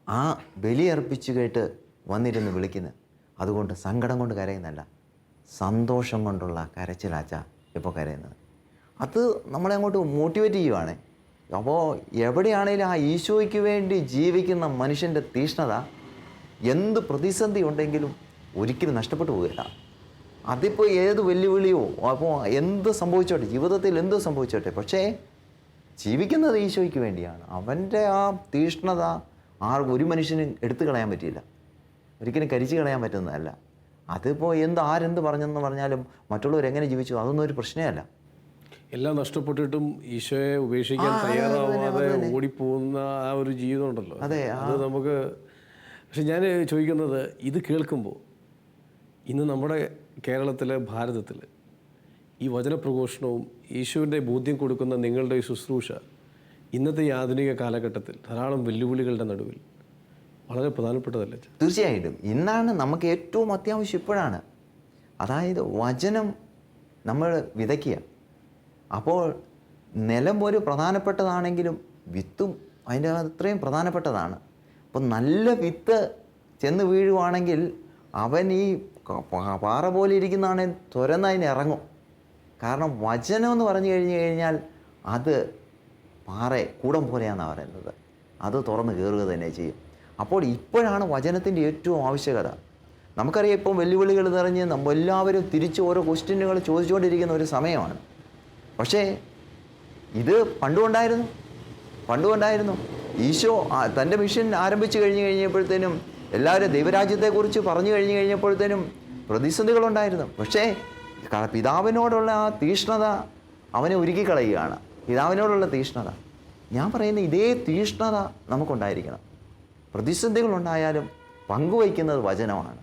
ആ ബലിയർപ്പിച്ച് കേട്ട് വന്നിരുന്ന് വിളിക്കുന്നത്. അതുകൊണ്ട് സങ്കടം കൊണ്ട് കരയുന്നല്ല, സന്തോഷം കൊണ്ടുള്ള കരച്ചിലാച്ച ഇപ്പോൾ കരയുന്നത്. അത് നമ്മളെ അങ്ങോട്ട് മോട്ടിവേറ്റ് ചെയ്യുവാണ്. അപ്പോൾ എവിടെയാണേലും ആ ഈശോയ്ക്ക് വേണ്ടി ജീവിക്കുന്ന മനുഷ്യൻ്റെ തീഷ്ണത എന്ത് പ്രതിസന്ധി ഉണ്ടെങ്കിലും ഒരിക്കലും നഷ്ടപ്പെട്ടു പോകില്ല. അതിപ്പോൾ ഏത് വെല്ലുവിളിയോ അപ്പോൾ എന്ത് സംഭവിച്ചോട്ടെ, ജീവിതത്തിൽ എന്ത് സംഭവിച്ചോട്ടെ, പക്ഷേ ജീവിക്കുന്നത് ഈശോയ്ക്ക് വേണ്ടിയാണ്. അവൻ്റെ ആ തീഷ്ണത ഒരു മനുഷ്യനും എടുത്തു കളയാൻ പറ്റില്ല, ഒരിക്കലും കരിച്ചു കളയാൻ പറ്റുന്നതല്ല. അതിപ്പോൾ ആരെന്ത് പറഞ്ഞെന്ന് പറഞ്ഞാലും മറ്റുള്ളവരെങ്ങനെ ജീവിച്ചു അതൊന്നും ഒരു പ്രശ്നമല്ല. എല്ലാം നഷ്ടപ്പെട്ടിട്ടും ഈശോയെ ഉപേക്ഷിക്കാൻ തയ്യാറാവാതെ ഓടിപ്പോകുന്ന ആ ഒരു ജീവിതം ഉണ്ടല്ലോ, അത് നമുക്ക്. പക്ഷെ ഞാൻ ചോദിക്കുന്നത്, ഇത് കേൾക്കുമ്പോൾ ഇന്ന് നമ്മുടെ കേരളത്തിലെ, ഭാരതത്തിൽ ഈ വചനപ്രഘോഷണവും ഈശോയുടെ ബോധ്യം കൊടുക്കുന്ന നിങ്ങളുടെ ഈ ശുശ്രൂഷ ഇന്നത്തെ ഈ ആധുനിക കാലഘട്ടത്തിൽ ധാരാളം വെല്ലുവിളികളുടെ നടുവിൽ വളരെ പ്രധാനപ്പെട്ടതല്ലേ? തീർച്ചയായിട്ടും ഇന്നാണ് നമുക്ക് ഏറ്റവും അത്യാവശ്യം, ഇപ്പോഴാണ്. അതായത് വചനം നമ്മൾ വിതയ്ക്കുക. അപ്പോൾ നിലം ഒരു പ്രധാനപ്പെട്ടതാണെങ്കിലും വിത്തും അതിൻ്റെ അത്രയും പ്രധാനപ്പെട്ടതാണ്. അപ്പോൾ നല്ല വിത്ത് ചെന്ന് വീഴുവാണെങ്കിൽ അവൻ ഈ പാറ പോലെ ഇരിക്കുന്നതാണെങ്കിൽ തുരന്നതിന് ഇറങ്ങും. കാരണം വചനം എന്ന് പറഞ്ഞു കഴിഞ്ഞാൽ അത് കൂടം പോലെയാണെന്നാണ് പറയുന്നത്, അത് തുറന്ന് കയറുക തന്നെ ചെയ്യും. അപ്പോൾ ഇപ്പോഴാണ് വചനത്തിൻ്റെ ഏറ്റവും ആവശ്യകത. നമുക്കറിയാം, ഇപ്പം വെല്ലുവിളികൾ നിറഞ്ഞ് നമ്മളെല്ലാവരും തിരിച്ച് ഓരോ ക്വസ്റ്റ്യനുകൾ ചോദിച്ചുകൊണ്ടിരിക്കുന്ന ഒരു സമയമാണ്. പക്ഷേ ഇത് പണ്ടുണ്ടായിരുന്നു. ഈശോ തൻ്റെ മിഷൻ ആരംഭിച്ചു കഴിഞ്ഞപ്പോഴത്തേനും എല്ലാവരും ദൈവരാജ്യത്തെക്കുറിച്ച് പറഞ്ഞു കഴിഞ്ഞപ്പോഴത്തേനും പ്രതിസന്ധികളുണ്ടായിരുന്നു. പക്ഷേ പിതാവിനോടുള്ള ആ തീഷ്ണത അവനെ ഒരുക്കിക്കളയുകയാണ്. പിതാവിനോടുള്ള തീഷ്ണത, ഞാൻ പറയുന്ന ഇതേ തീഷ്ണത നമുക്കുണ്ടായിരിക്കണം. പ്രതിസന്ധികളുണ്ടായാലും പങ്കുവയ്ക്കുന്നത് വചനമാണ്.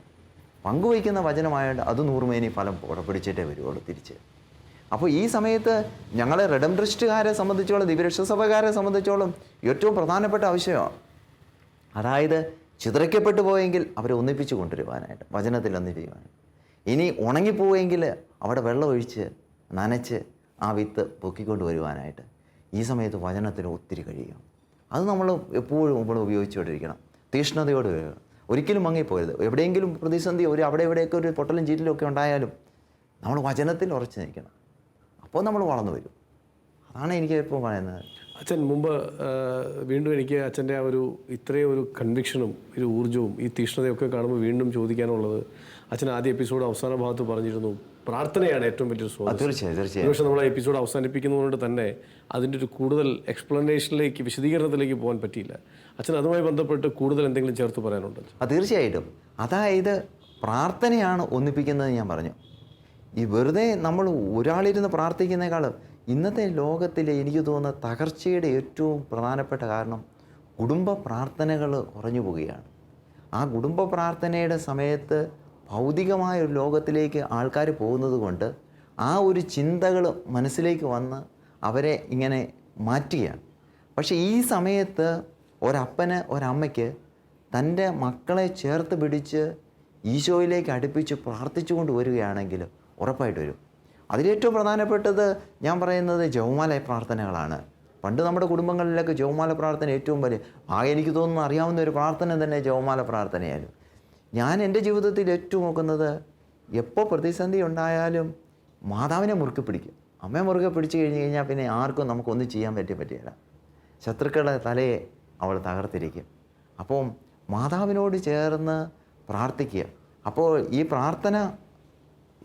പങ്കുവയ്ക്കുന്ന വചനമായിട്ട് അത് 100 മേനി ഫലം പുറപ്പെടുവിച്ചിട്ടേ വരുവുള്ളൂ തിരിച്ച്. അപ്പോൾ ഈ സമയത്ത് ഞങ്ങളെ റിഡംപ്റ്ററിസ്റ്റുകാരെ സംബന്ധിച്ചോളം, ദിവ്യരക്ഷസഭക്കാരെ സംബന്ധിച്ചോളം ഏറ്റവും പ്രധാനപ്പെട്ട ആവശ്യമാണ്. അതായത് ചിതറിക്കപ്പെട്ടു പോയെങ്കിൽ അവരെ ഒന്നിപ്പിച്ച് കൊണ്ടുവരുവാനായിട്ട്, വചനത്തിൽ ഒന്നിപ്പിക്കുവാനായിട്ട്. ഇനി ഉണങ്ങിപ്പോയെങ്കിൽ അവിടെ വെള്ളം ഒഴിച്ച് നനച്ച് ആ വിത്ത് പൊക്കിക്കൊണ്ട് വരുവാനായിട്ട് ഈ സമയത്ത് വചനത്തിന് ഒത്തിരി കഴിയും. അത് നമ്മൾ എപ്പോഴും നമ്മൾ ഉപയോഗിച്ചുകൊണ്ടിരിക്കണം, തീഷ്ണതയോട് വരിക. ഒരിക്കലും മങ്ങിപ്പോയത്. എവിടെയെങ്കിലും പ്രതിസന്ധി അവിടെ ഇവിടെയൊക്കെ ഒരു പൊട്ടലും ചീറ്റലും ഒക്കെ ഉണ്ടായാലും നമ്മൾ വചനത്തിൽ ഉറച്ചു നിൽക്കണം. അപ്പോൾ നമ്മൾ വളർന്നു വരും. അതാണ് എനിക്ക് ഇപ്പോൾ പറയുന്നത്. അച്ഛൻ മുമ്പ് വീണ്ടും എനിക്ക് അച്ഛൻ്റെ ആ ഒരു ഇത്രയും ഒരു കൺവിക്ഷനും ഒരു ഊർജ്ജവും ഈ തീഷ്ണതയൊക്കെ കാണുമ്പോൾ വീണ്ടും ചോദിക്കാനുള്ളത്, അച്ഛൻ ആദ്യ എപ്പിസോഡ് അവസാന ഭാഗത്ത് പറഞ്ഞിരുന്നു പ്രാർത്ഥനയാണ് ഏറ്റവും വലിയൊരു സ്വാധീനം. തീർച്ചയായും. പക്ഷേ നമ്മൾ ആ എപ്പിസോഡ് അവസാനിപ്പിക്കുന്നതുകൊണ്ട് തന്നെ അതിൻ്റെ ഒരു കൂടുതൽ എക്സ്പ്ലനേഷനിലേക്ക്, വിശദീകരണത്തിലേക്ക് പോകാൻ പറ്റിയില്ല. അച്ഛൻ അതുമായി ബന്ധപ്പെട്ട് കൂടുതൽ എന്തെങ്കിലും ചേർത്ത് പറയാനുണ്ടോ? തീർച്ചയായിട്ടും. അതായത് പ്രാർത്ഥനയാണ് ഒന്നിപ്പിക്കുന്നത് ഞാൻ പറഞ്ഞു. ഈ വെറുതെ നമ്മൾ ഒരാളിരുന്ന് പ്രാർത്ഥിക്കുന്നതിനേക്കാളും ഇന്നത്തെ ലോകത്തിലെ എനിക്ക് തോന്നുന്ന തകർച്ചയുടെ ഏറ്റവും പ്രധാനപ്പെട്ട കാരണം കുടുംബ പ്രാർത്ഥനകൾ കുറഞ്ഞു പോവുകയാണ്. ആ കുടുംബ പ്രാർത്ഥനയുടെ സമയത്ത് ഭൗതികമായ ഒരു ലോകത്തിലേക്ക് ആൾക്കാർ പോകുന്നത് കൊണ്ട് ആ ഒരു ചിന്തകൾ മനസ്സിലേക്ക് വന്ന് അവരെ ഇങ്ങനെ മാറ്റുകയാണ്. പക്ഷേ ഈ സമയത്ത് ഒരപ്പന് ഒരമ്മയ്ക്ക് തൻ്റെ മക്കളെ ചേർത്ത് പിടിച്ച് ഈശോയിലേക്ക് അടുപ്പിച്ച് പ്രാർത്ഥിച്ചു കൊണ്ട് വരികയാണെങ്കിൽ ഉറപ്പായിട്ട് വരും. അതിലേറ്റവും പ്രധാനപ്പെട്ടത് ഞാൻ പറയുന്നത് ജപമാല പ്രാർത്ഥനകളാണ്. പണ്ട് നമ്മുടെ കുടുംബങ്ങളിലൊക്കെ ജപമാല പ്രാർത്ഥന ഏറ്റവും വലിയ എനിക്ക് തോന്നുന്നു അറിയാവുന്ന ഒരു പ്രാർത്ഥന തന്നെ ജപമാല പ്രാർത്ഥനയായിരുന്നു. ഞാൻ എൻ്റെ ജീവിതത്തിൽ ഏറ്റവും നോക്കുന്നത്, എപ്പോൾ പ്രതിസന്ധി ഉണ്ടായാലും മാതാവിനെ മുറുക്കെ പിടിക്കും. അമ്മയെ മുറുക്കെ പിടിച്ചു കഴിഞ്ഞാൽ പിന്നെ ആർക്കും നമുക്കൊന്നും ചെയ്യാൻ പറ്റില്ല. ശത്രുക്കളുടെ തലയെ അവൾ തകർത്തിരിക്കും. അപ്പോൾ മാതാവിനോട് ചേർന്ന് പ്രാർത്ഥിക്കുക. അപ്പോൾ ഈ പ്രാർത്ഥന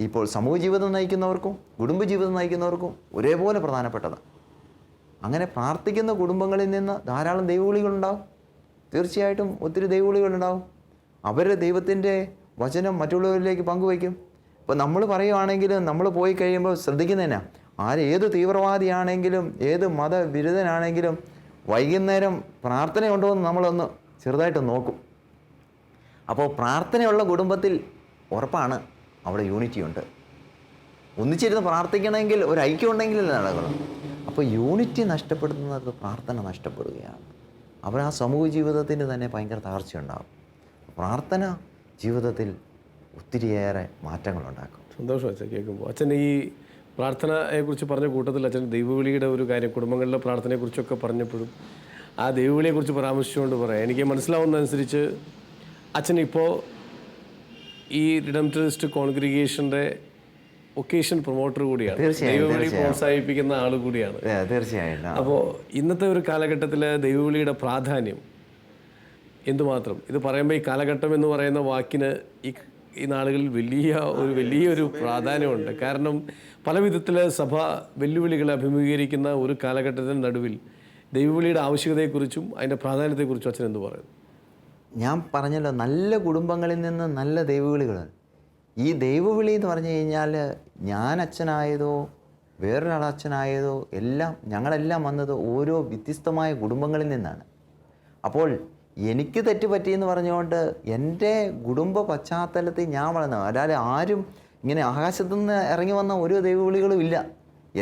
ഇപ്പോൾ സമൂഹ ജീവിതം നയിക്കുന്നവർക്കും കുടുംബജീവിതം നയിക്കുന്നവർക്കും ഒരേപോലെ പ്രധാനപ്പെട്ടതാണ്. അങ്ങനെ പ്രാർത്ഥിക്കുന്ന കുടുംബങ്ങളിൽ നിന്ന് ധാരാളം ദൈവവിളികളുണ്ടാവും. തീർച്ചയായിട്ടും ഒത്തിരി ദൈവവിളികളുണ്ടാവും. അവർ ദൈവത്തിൻ്റെ വചനം മറ്റുള്ളവരിലേക്ക് പങ്കുവയ്ക്കും. ഇപ്പോൾ നമ്മൾ പറയുവാണെങ്കിലും നമ്മൾ പോയി കഴിയുമ്പോൾ ശ്രദ്ധിക്കുന്നതന്നെ, ഏത് തീവ്രവാദിയാണെങ്കിലും ഏത് മതവിരുദ്ധനാണെങ്കിലും വൈകുന്നേരം പ്രാർത്ഥനയുണ്ടോ എന്ന് നമ്മളൊന്ന് ചെറുതായിട്ട് നോക്കും. അപ്പോൾ പ്രാർത്ഥനയുള്ള കുടുംബത്തിൽ ഉറപ്പാണ് അവിടെ യൂണിറ്റി ഉണ്ട്. ഒന്നിച്ചിരുന്ന് പ്രാർത്ഥിക്കണമെങ്കിൽ ഒരു ഐക്യം ഉണ്ടെങ്കിൽ നടക്കണം. അപ്പോൾ യൂണിറ്റി നഷ്ടപ്പെടുന്നത് പ്രാർത്ഥന നഷ്ടപ്പെടുകയാണ്. അപ്പോൾ ആ സമൂഹ ജീവിതത്തിന് തന്നെ ഭയങ്കര തകർച്ചയുണ്ടാകും. പ്രാർത്ഥന ജീവിതത്തിൽ ഒത്തിരിയേറെ മാറ്റങ്ങളുണ്ടാക്കും. സന്തോഷം അച്ഛൻ കേൾക്കുമ്പോൾ. അച്ഛൻ ഈ പ്രാർത്ഥനയെക്കുറിച്ച് പറഞ്ഞ കൂട്ടത്തിൽ അച്ഛൻ ദൈവവിളിയുടെ ഒരു കാര്യം, കുടുംബങ്ങളിലെ പ്രാർത്ഥനയെക്കുറിച്ചൊക്കെ പറഞ്ഞപ്പോഴും ആ ദൈവവിളിയെക്കുറിച്ച് പരാമർശിച്ചുകൊണ്ട് പറയാം, എനിക്ക് മനസ്സിലാവുന്നതനുസരിച്ച് അച്ഛൻ ഇപ്പോൾ ഈ റിഡംപ്റ്ററിസ്റ്റ് കോൺഗ്രിഗേഷൻ്റെ ഒക്കേഷൻ പ്രൊമോട്ടർ കൂടിയാണ്, ദൈവവിളി പ്രോത്സാഹിപ്പിക്കുന്ന ആൾ കൂടിയാണ്. തീർച്ചയായിട്ടും. അപ്പോൾ ഇന്നത്തെ ഒരു കാലഘട്ടത്തിൽ ദൈവവിളിയുടെ പ്രാധാന്യം എന്തുമാത്രം, ഇത് പറയുമ്പോൾ ഈ കാലഘട്ടം എന്ന് പറയുന്ന വാക്കിന് ഈ നാളുകളിൽ വലിയൊരു പ്രാധാന്യമുണ്ട്. കാരണം പല വിധത്തിൽ സഭ വെല്ലുവിളികളെ അഭിമുഖീകരിക്കുന്ന ഒരു കാലഘട്ടത്തിന് നടുവിൽ ദൈവവിളിയുടെ ആവശ്യകതയെക്കുറിച്ചും അതിൻ്റെ പ്രാധാന്യത്തെക്കുറിച്ചും അച്ഛൻ എന്ത് പറയുന്നു? ഞാൻ പറഞ്ഞല്ലോ, നല്ല കുടുംബങ്ങളിൽ നിന്ന് നല്ല ദൈവവിളികൾ. ഈ ദൈവവിളി എന്ന് പറഞ്ഞു കഴിഞ്ഞാൽ ഞാൻ അച്ഛനായതോ വേറൊരാൾ അച്ഛനായതോ എല്ലാം ഞങ്ങളെല്ലാം വന്നത് ഓരോ വ്യത്യസ്തമായ കുടുംബങ്ങളിൽ നിന്നാണ്. അപ്പോൾ എനിക്ക് തെറ്റുപറ്റിയെന്ന് പറഞ്ഞുകൊണ്ട് എൻ്റെ കുടുംബ പശ്ചാത്തലത്തിൽ ഞാൻ വളർന്നത്, അല്ലാതെ ആരും ഇങ്ങനെ ആകാശത്തു നിന്ന് ഇറങ്ങി വന്ന ഒരു ദൈവവിളികളും ഇല്ല.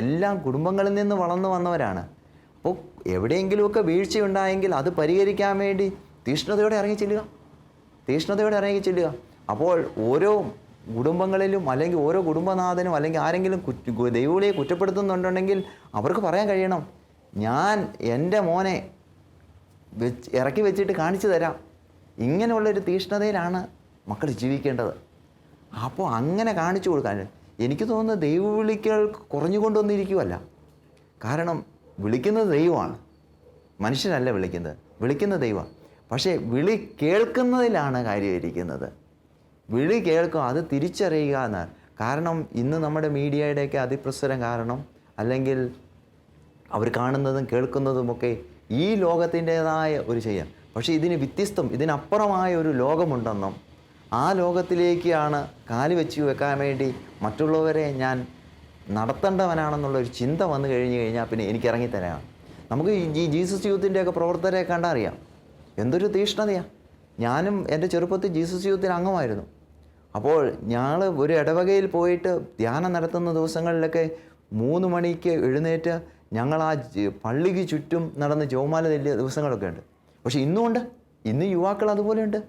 എല്ലാം കുടുംബങ്ങളിൽ നിന്ന് വളർന്നു വന്നവരാണ്. അപ്പോൾ എവിടെയെങ്കിലുമൊക്കെ വീഴ്ചയുണ്ടായെങ്കിൽ അത് പരിഹരിക്കാൻ വേണ്ടി തീഷ്ണതയോടെ ഇറങ്ങി ചെല്ലുക. അപ്പോൾ ഓരോ കുടുംബങ്ങളിലും അല്ലെങ്കിൽ ഓരോ കുടുംബനാഥനും അല്ലെങ്കിൽ ആരെങ്കിലും ദൈവവിളിയെ കുറ്റപ്പെടുത്തുന്നുണ്ടെങ്കിൽ അവർക്ക് പറയാൻ കഴിയണം, ഞാൻ എൻ്റെ മോനെ ഇറക്കി വെച്ചിട്ട് കാണിച്ചു തരാം. ഇങ്ങനെയുള്ളൊരു തീഷ്ണതയിലാണ് മക്കൾ ജീവിക്കേണ്ടത്. അപ്പോൾ അങ്ങനെ കാണിച്ചു കൊടുക്കാൻ എനിക്ക് തോന്നുന്നത് ദൈവവിളികൾ കുറഞ്ഞുകൊണ്ടൊന്നിരിക്കുമല്ല. കാരണം വിളിക്കുന്നത് ദൈവമാണ്, മനുഷ്യരല്ല വിളിക്കുന്നത് ദൈവമാണ്. പക്ഷേ വിളി കേൾക്കുന്നതിലാണ് കാര്യമിരിക്കുന്നത്. വിളി കേൾക്കുക, അത് തിരിച്ചറിയുക എന്നാണ്. കാരണം ഇന്ന് നമ്മുടെ മീഡിയയുടെയൊക്കെ അതിപ്രസരം കാരണം, അല്ലെങ്കിൽ അവർ കാണുന്നതും കേൾക്കുന്നതുമൊക്കെ ഈ ലോകത്തിൻ്റേതായ ഒരു ചെയ്യാം. പക്ഷേ ഇതിനപ്പുറമായ ഒരു ലോകമുണ്ടെന്നും ആ ലോകത്തിലേക്കാണ് കാല് വെച്ച് വെക്കാൻ വേണ്ടി മറ്റുള്ളവരെ ഞാൻ നടത്തേണ്ടവനാണെന്നുള്ളൊരു ചിന്ത വന്നു കഴിഞ്ഞാൽ പിന്നെ എനിക്ക് ഇറങ്ങിത്തരാം. നമുക്ക് ഈ ജീസസ് യൂത്തിൻ്റെയൊക്കെ പ്രവർത്തകരെ കണ്ടാൽ അറിയാം എന്തൊരു തീഷ്ണതയാണ്. ഞാനും എൻ്റെ ചെറുപ്പത്തിൽ ജീസസ് യൂത്തിൽ അംഗമായിരുന്നു. അപ്പോൾ ഞങ്ങൾ ഒരു ഇടവകയിൽ പോയിട്ട് ധ്യാനം നടത്തുന്ന ദിവസങ്ങളിലൊക്കെ 3 മണിക്ക് എഴുന്നേറ്റ് ഞങ്ങൾ ആ പള്ളിക്ക് ചുറ്റും നടന്ന് ജോമാല തെല്ലിയ ദിവസങ്ങളൊക്കെ ഉണ്ട്. പക്ഷേ ഇന്ന് യുവാക്കൾ അതുപോലെ ഉണ്ട്.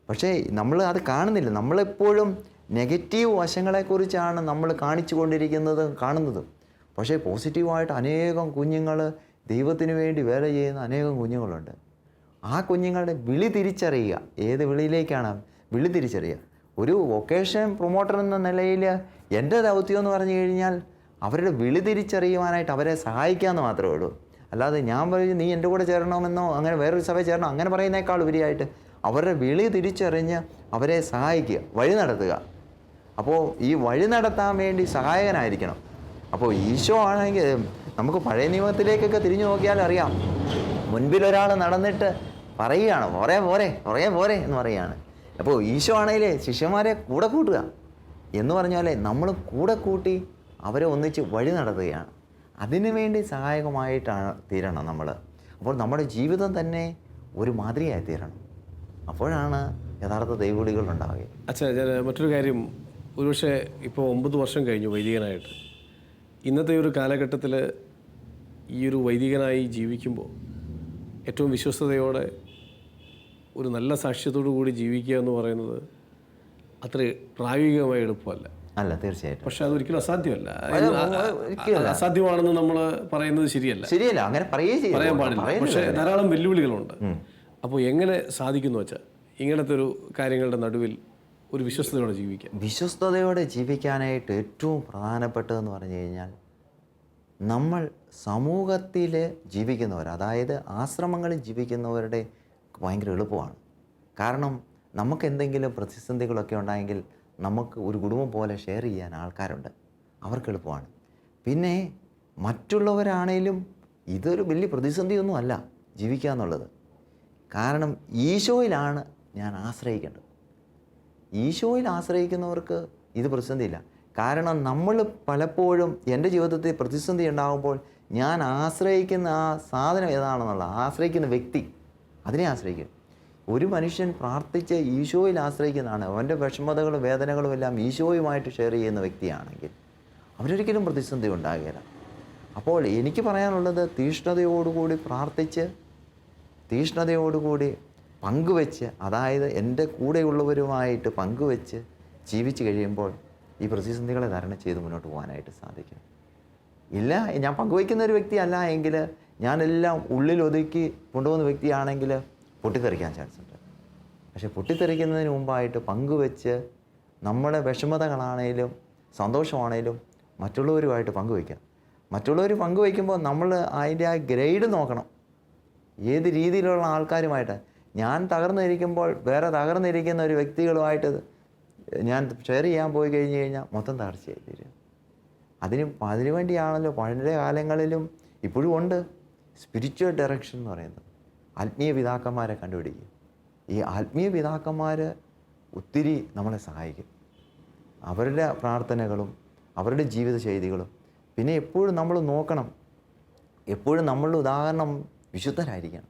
പക്ഷേ നമ്മൾ അത് കാണുന്നില്ല. നമ്മളെപ്പോഴും നെഗറ്റീവ് വശങ്ങളെക്കുറിച്ചാണ് നമ്മൾ കാണിച്ചു കാണുന്നതും. പക്ഷേ പോസിറ്റീവായിട്ട് അനേകം കുഞ്ഞുങ്ങൾ ദൈവത്തിന് വേണ്ടി വേല ചെയ്യുന്ന അനേകം കുഞ്ഞുങ്ങളുണ്ട്. ആ കുഞ്ഞുങ്ങളുടെ വിളി തിരിച്ചറിയുക, ഏത് വിളിയിലേക്കാണ് വിളി തിരിച്ചറിയുക. ഒരു വൊക്കേഷൻ പ്രൊമോട്ടർ എന്ന നിലയിൽ എൻ്റെ ദൗത്യം എന്ന് പറഞ്ഞു കഴിഞ്ഞാൽ അവരുടെ വിളി തിരിച്ചറിയുവാനായിട്ട് അവരെ സഹായിക്കാമെന്ന് മാത്രമേ ഉള്ളൂ. അല്ലാതെ ഞാൻ പറയും നീ എൻ്റെ കൂടെ ചേരണമെന്നോ അങ്ങനെ വേറൊരു സഭയിൽ ചേരണം അങ്ങനെ പറയുന്നേക്കാൾ ഉപരിയായിട്ട് അവരുടെ വിളി തിരിച്ചറിഞ്ഞ് അവരെ സഹായിക്കുക, വഴി നടത്തുക. അപ്പോൾ ഈ വഴി നടത്താൻ വേണ്ടി സഹായകനായിരിക്കണം. അപ്പോൾ ഈശോ ആണെങ്കിൽ നമുക്ക് പഴയ നിയമത്തിലേക്കൊക്കെ തിരിഞ്ഞു നോക്കിയാൽ അറിയാം, മുൻപിലൊരാൾ നടന്നിട്ട് പറയുകയാണ് പോരെ എന്ന് പറയുകയാണ്. അപ്പോൾ ഈശോ ആണെങ്കിൽ ശിഷ്യന്മാരെ കൂടെ കൂട്ടുക എന്ന് പറഞ്ഞാൽ നമ്മൾ കൂടെ കൂട്ടി അവരെ ഒന്നിച്ച് വഴി നടത്തുകയാണ്. അതിനു വേണ്ടി സഹായകമായിട്ടാണ് തീരണം നമ്മൾ. അപ്പോൾ നമ്മുടെ ജീവിതം തന്നെ ഒരു മാതൃകയായി തീരണം. അപ്പോഴാണ് യഥാർത്ഥ ദൈവവിളികൾ ഉണ്ടാവുക. അച്ഛാ, ഞാൻ മറ്റൊരു കാര്യം, ഒരുപക്ഷെ ഇപ്പോൾ 9 വർഷം കഴിഞ്ഞു വൈദികനായിട്ട്. ഇന്നത്തെ ഒരു കാലഘട്ടത്തിൽ ഈ ഒരു വൈദികനായി ജീവിക്കുമ്പോൾ ഏറ്റവും വിശ്വസ്തയോടെ ഒരു നല്ല സാക്ഷ്യത്തോടു കൂടി ജീവിക്കുക എന്ന് പറയുന്നത് അത്ര പ്രായോഗികമായി എളുപ്പമല്ല. അല്ല, തീർച്ചയായിട്ടും. പക്ഷെ അതൊരിക്കലും അസാധ്യമല്ല. അസാധ്യമാണെന്ന് നമ്മൾ പറയുന്നത് ശരിയല്ല, അങ്ങനെ പറയാൻ പാടില്ല. പക്ഷേ ധാരാളം വെല്ലുവിളികളുണ്ട്. അപ്പോൾ എങ്ങനെ സാധിക്കുന്നു വെച്ചാൽ ഇങ്ങനത്തെ ഒരു കാര്യങ്ങളുടെ നടുവിൽ ഒരു വിശ്വസ്തയോടെ ജീവിക്കാനായിട്ട് ഏറ്റവും പ്രധാനപ്പെട്ടതെന്ന് പറഞ്ഞു കഴിഞ്ഞാൽ നമ്മൾ സമൂഹത്തിൽ ജീവിക്കുന്നവർ, അതായത് ആശ്രമങ്ങളിൽ ജീവിക്കുന്നവരുടെ ഭയങ്കര എളുപ്പമാണ്. കാരണം നമുക്ക് എന്തെങ്കിലും പ്രതിസന്ധികളൊക്കെ ഉണ്ടായെങ്കിൽ നമുക്ക് ഒരു കുടുംബം പോലെ ഷെയർ ചെയ്യാൻ ആൾക്കാരുണ്ട്, അവർക്ക് എളുപ്പമാണ്. പിന്നെ മറ്റുള്ളവരാണേലും ഇതൊരു വലിയ പ്രതിസന്ധിയൊന്നും അല്ല ജീവിക്കുക എന്നുള്ളത്. കാരണം ഈശോയിലാണ് ഞാൻ ആശ്രയിക്കേണ്ടത്. ഈശോയിൽ ആശ്രയിക്കുന്നവർക്ക് ഇത് പ്രതിസന്ധിയില്ല. കാരണം നമ്മൾ പലപ്പോഴും എൻ്റെ ജീവിതത്തിൽ പ്രതിസന്ധി ഉണ്ടാകുമ്പോൾ ഞാൻ ആശ്രയിക്കുന്ന ആ സാധനം ഏതാണെന്നുള്ള ആശ്രയിക്കുന്ന വ്യക്തി, അതിനെ ആശ്രയിക്കും. ഒരു മനുഷ്യൻ പ്രാർത്ഥിച്ച് ഈശോയിൽ ആശ്രയിക്കുന്നതാണ്, അവൻ്റെ വിഷമതകളും വേദനകളും എല്ലാം ഈശോയുമായിട്ട് ഷെയർ ചെയ്യുന്ന വ്യക്തിയാണെങ്കിൽ അവരൊരിക്കലും പ്രതിസന്ധി ഉണ്ടാകുകയില്ല. അപ്പോൾ എനിക്ക് പറയാനുള്ളത്, തീഷ്ണതയോടുകൂടി പ്രാർത്ഥിച്ച് തീഷ്ണതയോടുകൂടി പങ്കുവെച്ച്, അതായത് എൻ്റെ കൂടെയുള്ളവരുമായിട്ട് പങ്കുവെച്ച് ജീവിച്ച് കഴിയുമ്പോൾ ഈ പ്രതിസന്ധികളെ തരണം ചെയ്ത് മുന്നോട്ട് പോകാനായിട്ട് സാധിക്കും. ഇല്ല, ഞാൻ പങ്കുവയ്ക്കുന്ന ഒരു വ്യക്തിയല്ല എങ്കിൽ, ഞാനെല്ലാം ഉള്ളിലൊതുക്കി കൊണ്ടുപോകുന്ന വ്യക്തിയാണെങ്കിൽ പൊട്ടിത്തെറിക്കാൻ ചാൻസ് ഉണ്ട്. പക്ഷേ പൊട്ടിത്തെറിക്കുന്നതിന് മുമ്പായിട്ട് പങ്കുവെച്ച് നമ്മുടെ വിഷമതകളാണേലും സന്തോഷമാണേലും മറ്റുള്ളവരുമായിട്ട് പങ്കുവയ്ക്കാം. മറ്റുള്ളവർ പങ്കുവയ്ക്കുമ്പോൾ നമ്മൾ അതിൻ്റെ ആ ഗ്രേഡ് നോക്കണം, ഏത് രീതിയിലുള്ള ആൾക്കാരുമായിട്ട്. ഞാൻ തകർന്നിരിക്കുമ്പോൾ വേറെ തകർന്നിരിക്കുന്ന ഒരു വ്യക്തികളുമായിട്ട് ഞാൻ ഷെയർ ചെയ്യാൻ പോയി കഴിഞ്ഞ് കഴിഞ്ഞാൽ മൊത്തം തകർച്ചയായി തീരും. അതിനുവേണ്ടിയാണല്ലോ പഴയ കാലങ്ങളിലും ഇപ്പോഴും ഉണ്ട് സ്പിരിച്വൽ ഡയറക്ഷൻ എന്ന് പറയുന്നത്. ആത്മീയ പിതാക്കന്മാരെ കണ്ടുപിടിക്കും. ഈ ആത്മീയ പിതാക്കന്മാർ ഒത്തിരി നമ്മളെ സഹായിക്കും. അവരുടെ പ്രാർത്ഥനകളും അവരുടെ ജീവിത ശൈലികളും. പിന്നെ എപ്പോഴും നമ്മൾ നോക്കണം, എപ്പോഴും നമ്മളുടെ ഉദാഹരണം വിശുദ്ധരായിരിക്കണം.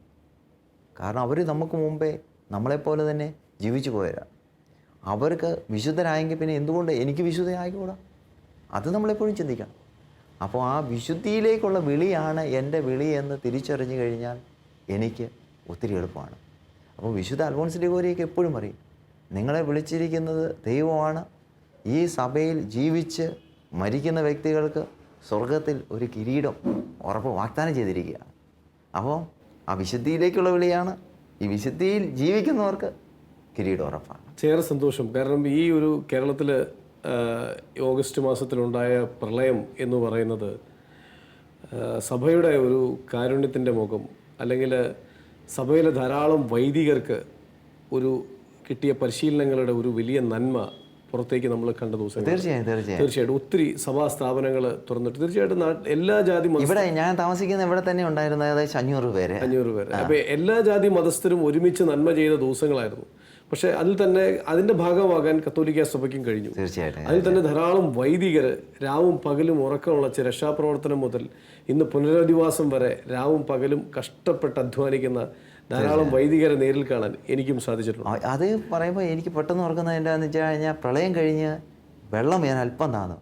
കാരണം അവർ നമുക്ക് മുമ്പേ നമ്മളെപ്പോലെ തന്നെ ജീവിച്ചു പോയവരാ. അവർക്ക് വിശുദ്ധരായെങ്കിൽ പിന്നെ എന്തുകൊണ്ട് എനിക്ക് വിശുദ്ധയായിക്കൂടാ? അത് നമ്മളെപ്പോഴും ചിന്തിക്കണം. അപ്പോൾ ആ വിശുദ്ധിയിലേക്കുള്ള വിളിയാണ് എൻ്റെ വിളി എന്ന് തിരിച്ചറിഞ്ഞു കഴിഞ്ഞാൽ എനിക്ക് ഒത്തിരി എളുപ്പമാണ്. അപ്പോൾ വിശുദ്ധ അൽഫോൻസ് ലിഗോരിയൊക്കെ എപ്പോഴും പറയും, നിങ്ങളെ വിളിച്ചിരിക്കുന്നത് ദൈവമാണ്. ഈ സഭയിൽ ജീവിച്ച് മരിക്കുന്ന വ്യക്തികൾക്ക് സ്വർഗത്തിൽ ഒരു കിരീടം ഉറപ്പ് വാഗ്ദാനം ചെയ്തിരിക്കുകയാണ്. അപ്പോൾ ആ വിശുദ്ധിയിലേക്കുള്ള വിളിയാണ്. ഈ വിശുദ്ധിയിൽ ജീവിക്കുന്നവർക്ക് കിരീടം ഉറപ്പാണ്. ചേറെ സന്തോഷം. കാരണം ഈ ഒരു കേരളത്തിൽ ഓഗസ്റ്റ് മാസത്തിലുണ്ടായ പ്രളയം എന്ന് പറയുന്നത് സഭയുടെ ഒരു കാരുണ്യത്തിൻ്റെ മുഖം, അല്ലെങ്കിൽ സഭയിലെ ധാരാളം വൈദികർക്ക് ഒരു കിട്ടിയ പരിശീലനങ്ങളുടെ ഒരു വലിയ നന്മ പുറത്തേക്ക് നമ്മൾ കണ്ട ദിവസം. തീർച്ചയായിട്ടും ഒത്തിരി സഭാ സ്ഥാപനങ്ങൾ തുറന്നിട്ട് തീർച്ചയായിട്ടും എല്ലാ ജാതി ഇവിടെ ഞാൻ താമസിക്കുന്ന ഇവിടെ തന്നെ ഉണ്ടായിരുന്ന ഏകദേശം 500 പേര്. അപ്പോൾ എല്ലാ ജാതി മതസ്ഥരും ഒരുമിച്ച് നന്മ ചെയ്ത ദിവസങ്ങളായിരുന്നു. പക്ഷേ അതിൽ തന്നെ അതിൻ്റെ ഭാഗമാകാൻ കത്തോലിക്ക സഭയ്ക്കും കഴിഞ്ഞു. തീർച്ചയായിട്ടും അതിൽ തന്നെ ധാരാളം വൈദികർ രാവും പകലും ഉറക്കമുളച്ച് രക്ഷാപ്രവർത്തനം മുതൽ ഇന്ന് പുനരധിവാസം വരെ രാവും പകലും കഷ്ടപ്പെട്ട് അധ്വാനിക്കുന്ന ധാരാളം വൈദികരെ നേരിൽ കാണാൻ എനിക്കും സാധിച്ചിട്ടുണ്ട്. അത് പറയുമ്പോൾ എനിക്ക് പെട്ടെന്ന് ഓർക്കുന്നത് എന്താണെന്ന് വെച്ച് കഴിഞ്ഞാൽ, പ്രളയം കഴിഞ്ഞ് വെള്ളം ഞാൻ അല്പം താന്നു.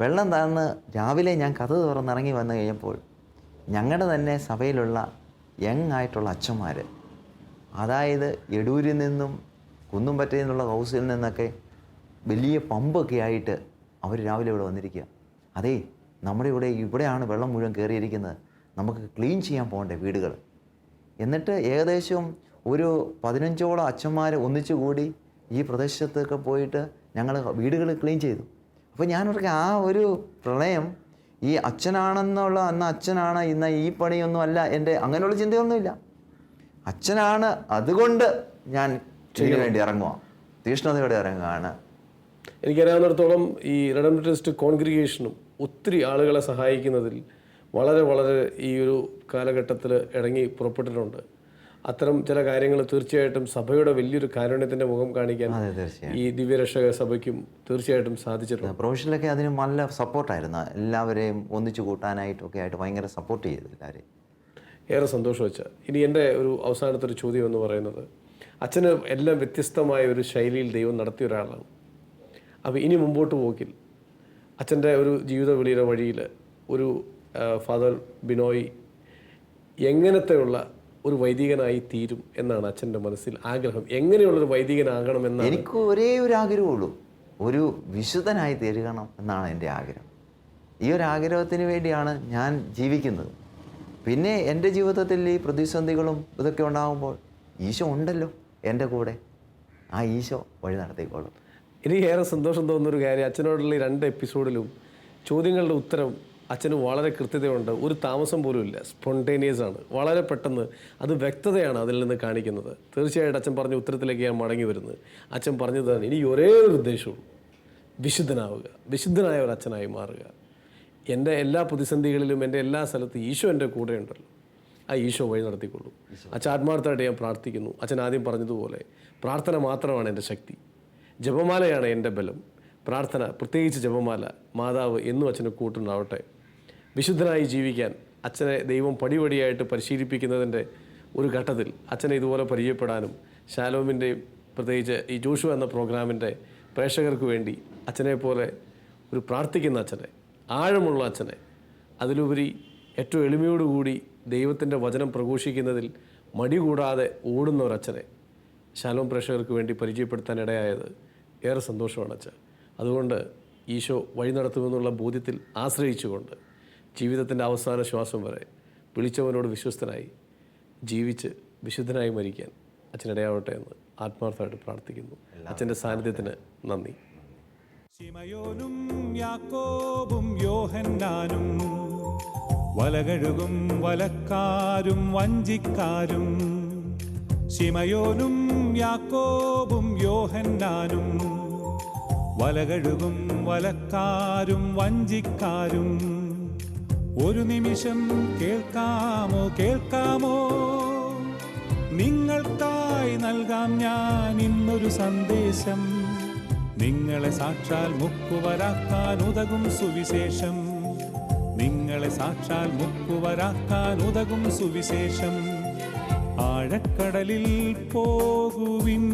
വെള്ളം താന്ന് രാവിലെ ഞാൻ കഥ തുറന്നിറങ്ങി വന്നു കഴിഞ്ഞപ്പോൾ ഞങ്ങളുടെ തന്നെ സഭയിലുള്ള യങ് ആയിട്ടുള്ള അച്ഛന്മാർ, അതായത് എടൂരിൽ നിന്നും കുന്നുംപറ്റയിൽ നിന്നുള്ള ഹൗസിൽ നിന്നൊക്കെ വലിയ പമ്പൊക്കെ ആയിട്ട് അവർ രാവിലെ ഇവിടെ വന്നിരിക്കുക. അതേ, നമ്മുടെ ഇവിടെയാണ് വെള്ളം മുഴുവൻ കയറിയിരിക്കുന്നത്, നമുക്ക് ക്ലീൻ ചെയ്യാൻ പോകണ്ടേ വീടുകൾ. എന്നിട്ട് ഏകദേശം ഒരു 15ഓളം അച്ഛന്മാർ ഒന്നിച്ചു കൂടി ഈ പ്രദേശത്തൊക്കെ പോയിട്ട് ഞങ്ങൾ വീടുകൾ ക്ലീൻ ചെയ്തു. അപ്പോൾ ഞാനവർക്ക് ആ ഒരു പ്രളയം ഈ അച്ഛനാണെന്നുള്ള അന്ന് അച്ഛനാണ് ഇന്ന് ഈ പണിയൊന്നും അല്ല എൻ്റെ, അങ്ങനെയുള്ള ചിന്തയൊന്നുമില്ല. അച്ഛനാണ്, അതുകൊണ്ട് ഞാൻ ഇതിനു വേണ്ടി ഇറങ്ങുക, തീഷ്ണതയോടെ ഇറങ്ങുകയാണ്. എനിക്കറിയാവുന്നിടത്തോളം ഈ റിഡംപ്റ്ററിസ്റ്റ് കോൺഗ്രിഗേഷനും ഒത്തിരി ആളുകളെ സഹായിക്കുന്നതിൽ വളരെ വളരെ ഈ ഒരു കാലഘട്ടത്തിൽ ഇറങ്ങി പുറപ്പെട്ടിട്ടുണ്ട്. അത്തരം ചില കാര്യങ്ങൾ തീർച്ചയായിട്ടും സഭയുടെ വലിയൊരു കാരുണ്യത്തിൻ്റെ മുഖം കാണിക്കാൻ ഈ ദിവ്യരക്ഷക സഭയ്ക്കും തീർച്ചയായിട്ടും സാധിച്ചിട്ടുണ്ട്. പ്രൊഫഷനിലൊക്കെ അതിന് നല്ല സപ്പോർട്ടായിരുന്നു. എല്ലാവരെയും ഒന്നിച്ചു കൂട്ടാനായിട്ടൊക്കെ ആയിട്ട് ഭയങ്കര സപ്പോർട്ട് ചെയ്തു എല്ലാവരെയും. ഏറെ സന്തോഷം വെച്ചാൽ. ഇനി എൻ്റെ ഒരു അവസാനത്തെ ഒരു ചോദ്യം എന്ന് പറയുന്നത്, അച്ഛന് എല്ലാം വ്യത്യസ്തമായ ഒരു ശൈലിയിൽ ദൈവം നടത്തിയ ഒരാളാണ്. അപ്പോൾ ഇനി മുമ്പോട്ട് പോക്കിൽ അച്ഛൻ്റെ ഒരു ജീവിത വെളിയുടെ വഴിയിൽ ഒരു ഫാദർ ബിനോയ് എങ്ങനത്തെയുള്ള ഒരു വൈദികനായി തീരും എന്നാണ് അച്ഛൻ്റെ മനസ്സിൽ ആഗ്രഹം? എങ്ങനെയുള്ളൊരു വൈദികനാകണമെന്നാണ്? എനിക്ക് ഒരേ ഒരു ആഗ്രഹമുള്ളൂ, ഒരു വിശുദ്ധനായി തീരണം എന്നാണ് എൻ്റെ ആഗ്രഹം. ഈ ഒരു ആഗ്രഹത്തിന് വേണ്ടിയാണ് ഞാൻ ജീവിക്കുന്നത്. പിന്നെ എൻ്റെ ജീവിതത്തിൽ ഈ പ്രതിസന്ധികളും ഇതൊക്കെ ഉണ്ടാകുമ്പോൾ ഈശോ ഉണ്ടല്ലോ എൻ്റെ കൂടെ, ആ ഈശോ വഴി നടത്തിക്കോളും. എനിക്ക് ഏറെ സന്തോഷം തോന്നുന്നൊരു കാര്യം, അച്ഛനോടുള്ള ഈ 2 എപ്പിസോഡിലും ചോദ്യങ്ങളുടെ ഉത്തരം അച്ഛന് വളരെ കൃത്യതയുണ്ട്. ഒരു താമസം പോലും ഇല്ല, സ്പോണ്ടേനിയസ് ആണ്, വളരെ പെട്ടെന്ന് അത് വ്യക്തതയാണ് അതിൽ നിന്ന് കാണിക്കുന്നത്. തീർച്ചയായിട്ടും അച്ഛൻ പറഞ്ഞ ഉത്തരത്തിലേക്ക് ഞാൻ മടങ്ങി വരുന്നത്. അച്ഛൻ പറഞ്ഞതാണ് ഇനി ഒരേ ഒരു ഉദ്ദേശമുള്ളൂ, വിശുദ്ധനാവുക, വിശുദ്ധനായ ഒരു അച്ഛനായി മാറുക. എൻ്റെ എല്ലാ പ്രതിസന്ധികളിലും എൻ്റെ എല്ലാ സ്ഥലത്തും ഈശോ എൻ്റെ കൂടെ ഉണ്ടല്ലോ, ആ ഈശോ വഴി നടത്തിക്കൊള്ളൂ. അച്ഛൻ ആത്മാർത്ഥമായിട്ട് ഞാൻ പ്രാർത്ഥിക്കുന്നു. അച്ഛൻ ആദ്യം പറഞ്ഞതുപോലെ പ്രാർത്ഥന മാത്രമാണ് എൻ്റെ ശക്തി, ജപമാലയാണ് എൻ്റെ ബലം, പ്രാർത്ഥന, പ്രത്യേകിച്ച് ജപമാല, മാതാവ് എന്നും അച്ഛന് കൂട്ടുണ്ടാവട്ടെ. വിശുദ്ധനായി ജീവിക്കാൻ അച്ഛനെ ദൈവം പടിപടിയായിട്ട് പരിശീലിപ്പിക്കുന്നതിൻ്റെ ഒരു ഘട്ടത്തിൽ അച്ഛനെ ഇതുപോലെ പരിചയപ്പെടാനും ശാലോമിൻ്റെയും പ്രത്യേകിച്ച് ഈ ജോഷുവ എന്ന പ്രോഗ്രാമിൻ്റെ പ്രേക്ഷകർക്ക് വേണ്ടി അച്ഛനെ പോലെ ഒരു പ്രാർത്ഥിക്കുന്ന അച്ഛനെ, ആഴമുള്ള അച്ഛനെ, അതിലുപരി ഏറ്റവും എളിമയോടുകൂടി ദൈവത്തിൻ്റെ വചനം പ്രഘോഷിക്കുന്നതിൽ മടി കൂടാതെ ഓടുന്ന ഒരച്ഛനെ ശാലോം പ്രേക്ഷകർക്ക് വേണ്ടി പരിചയപ്പെടുത്താൻ ഇടയായത് ഏറെ സന്തോഷമാണ് അച്ഛൻ. അതുകൊണ്ട് ഈശോ വഴി നടത്തുമെന്നുള്ള ബോധ്യത്തിൽ ആശ്രയിച്ചുകൊണ്ട് ജീവിതത്തിൻ്റെ അവസാന ശ്വാസം വരെ വിളിച്ചവനോട് വിശ്വസ്തനായി ജീവിച്ച് വിശുദ്ധനായി മരിക്കാൻ അച്ഛനിടയാവട്ടെ എന്ന് ആത്മാർത്ഥമായിട്ട് പ്രാർത്ഥിക്കുന്നു. അച്ഛൻ്റെ സാന്നിധ്യത്തിന് നന്ദി. ശിമയോനും യാക്കോബും യോഹന്നാനും വലകഴുകും വലക്കാരും വഞ്ചിക്കാരും. ശിമയോനും യാക്കോബും യോഹന്നാനും വലകഴുകും വലക്കാരും വഞ്ചിക്കാരും. ഒരു നിമിഷം കേൾക്കാമോ കേൾക്കാമോ, നിങ്ങൾക്കായി നൽകാം ഞാൻ ഇന്നൊരു സന്ദേശം. നിങ്ങളെ സാക്ഷാൽ മുക്കുവരാക്കാൻ ഉതകും സുവിശേഷം. നിങ്ങളെ സാക്ഷാൽ മുക്കുവരാക്കാൻ ഉതകും സുവിശേഷം. ആഴക്കടലിൽ പോകുവിൻ,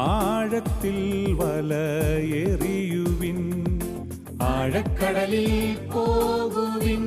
ആഴത്തിൽ വലയെറിയുവിൻ. ആഴക്കടലിൽ പോകുവിൻ,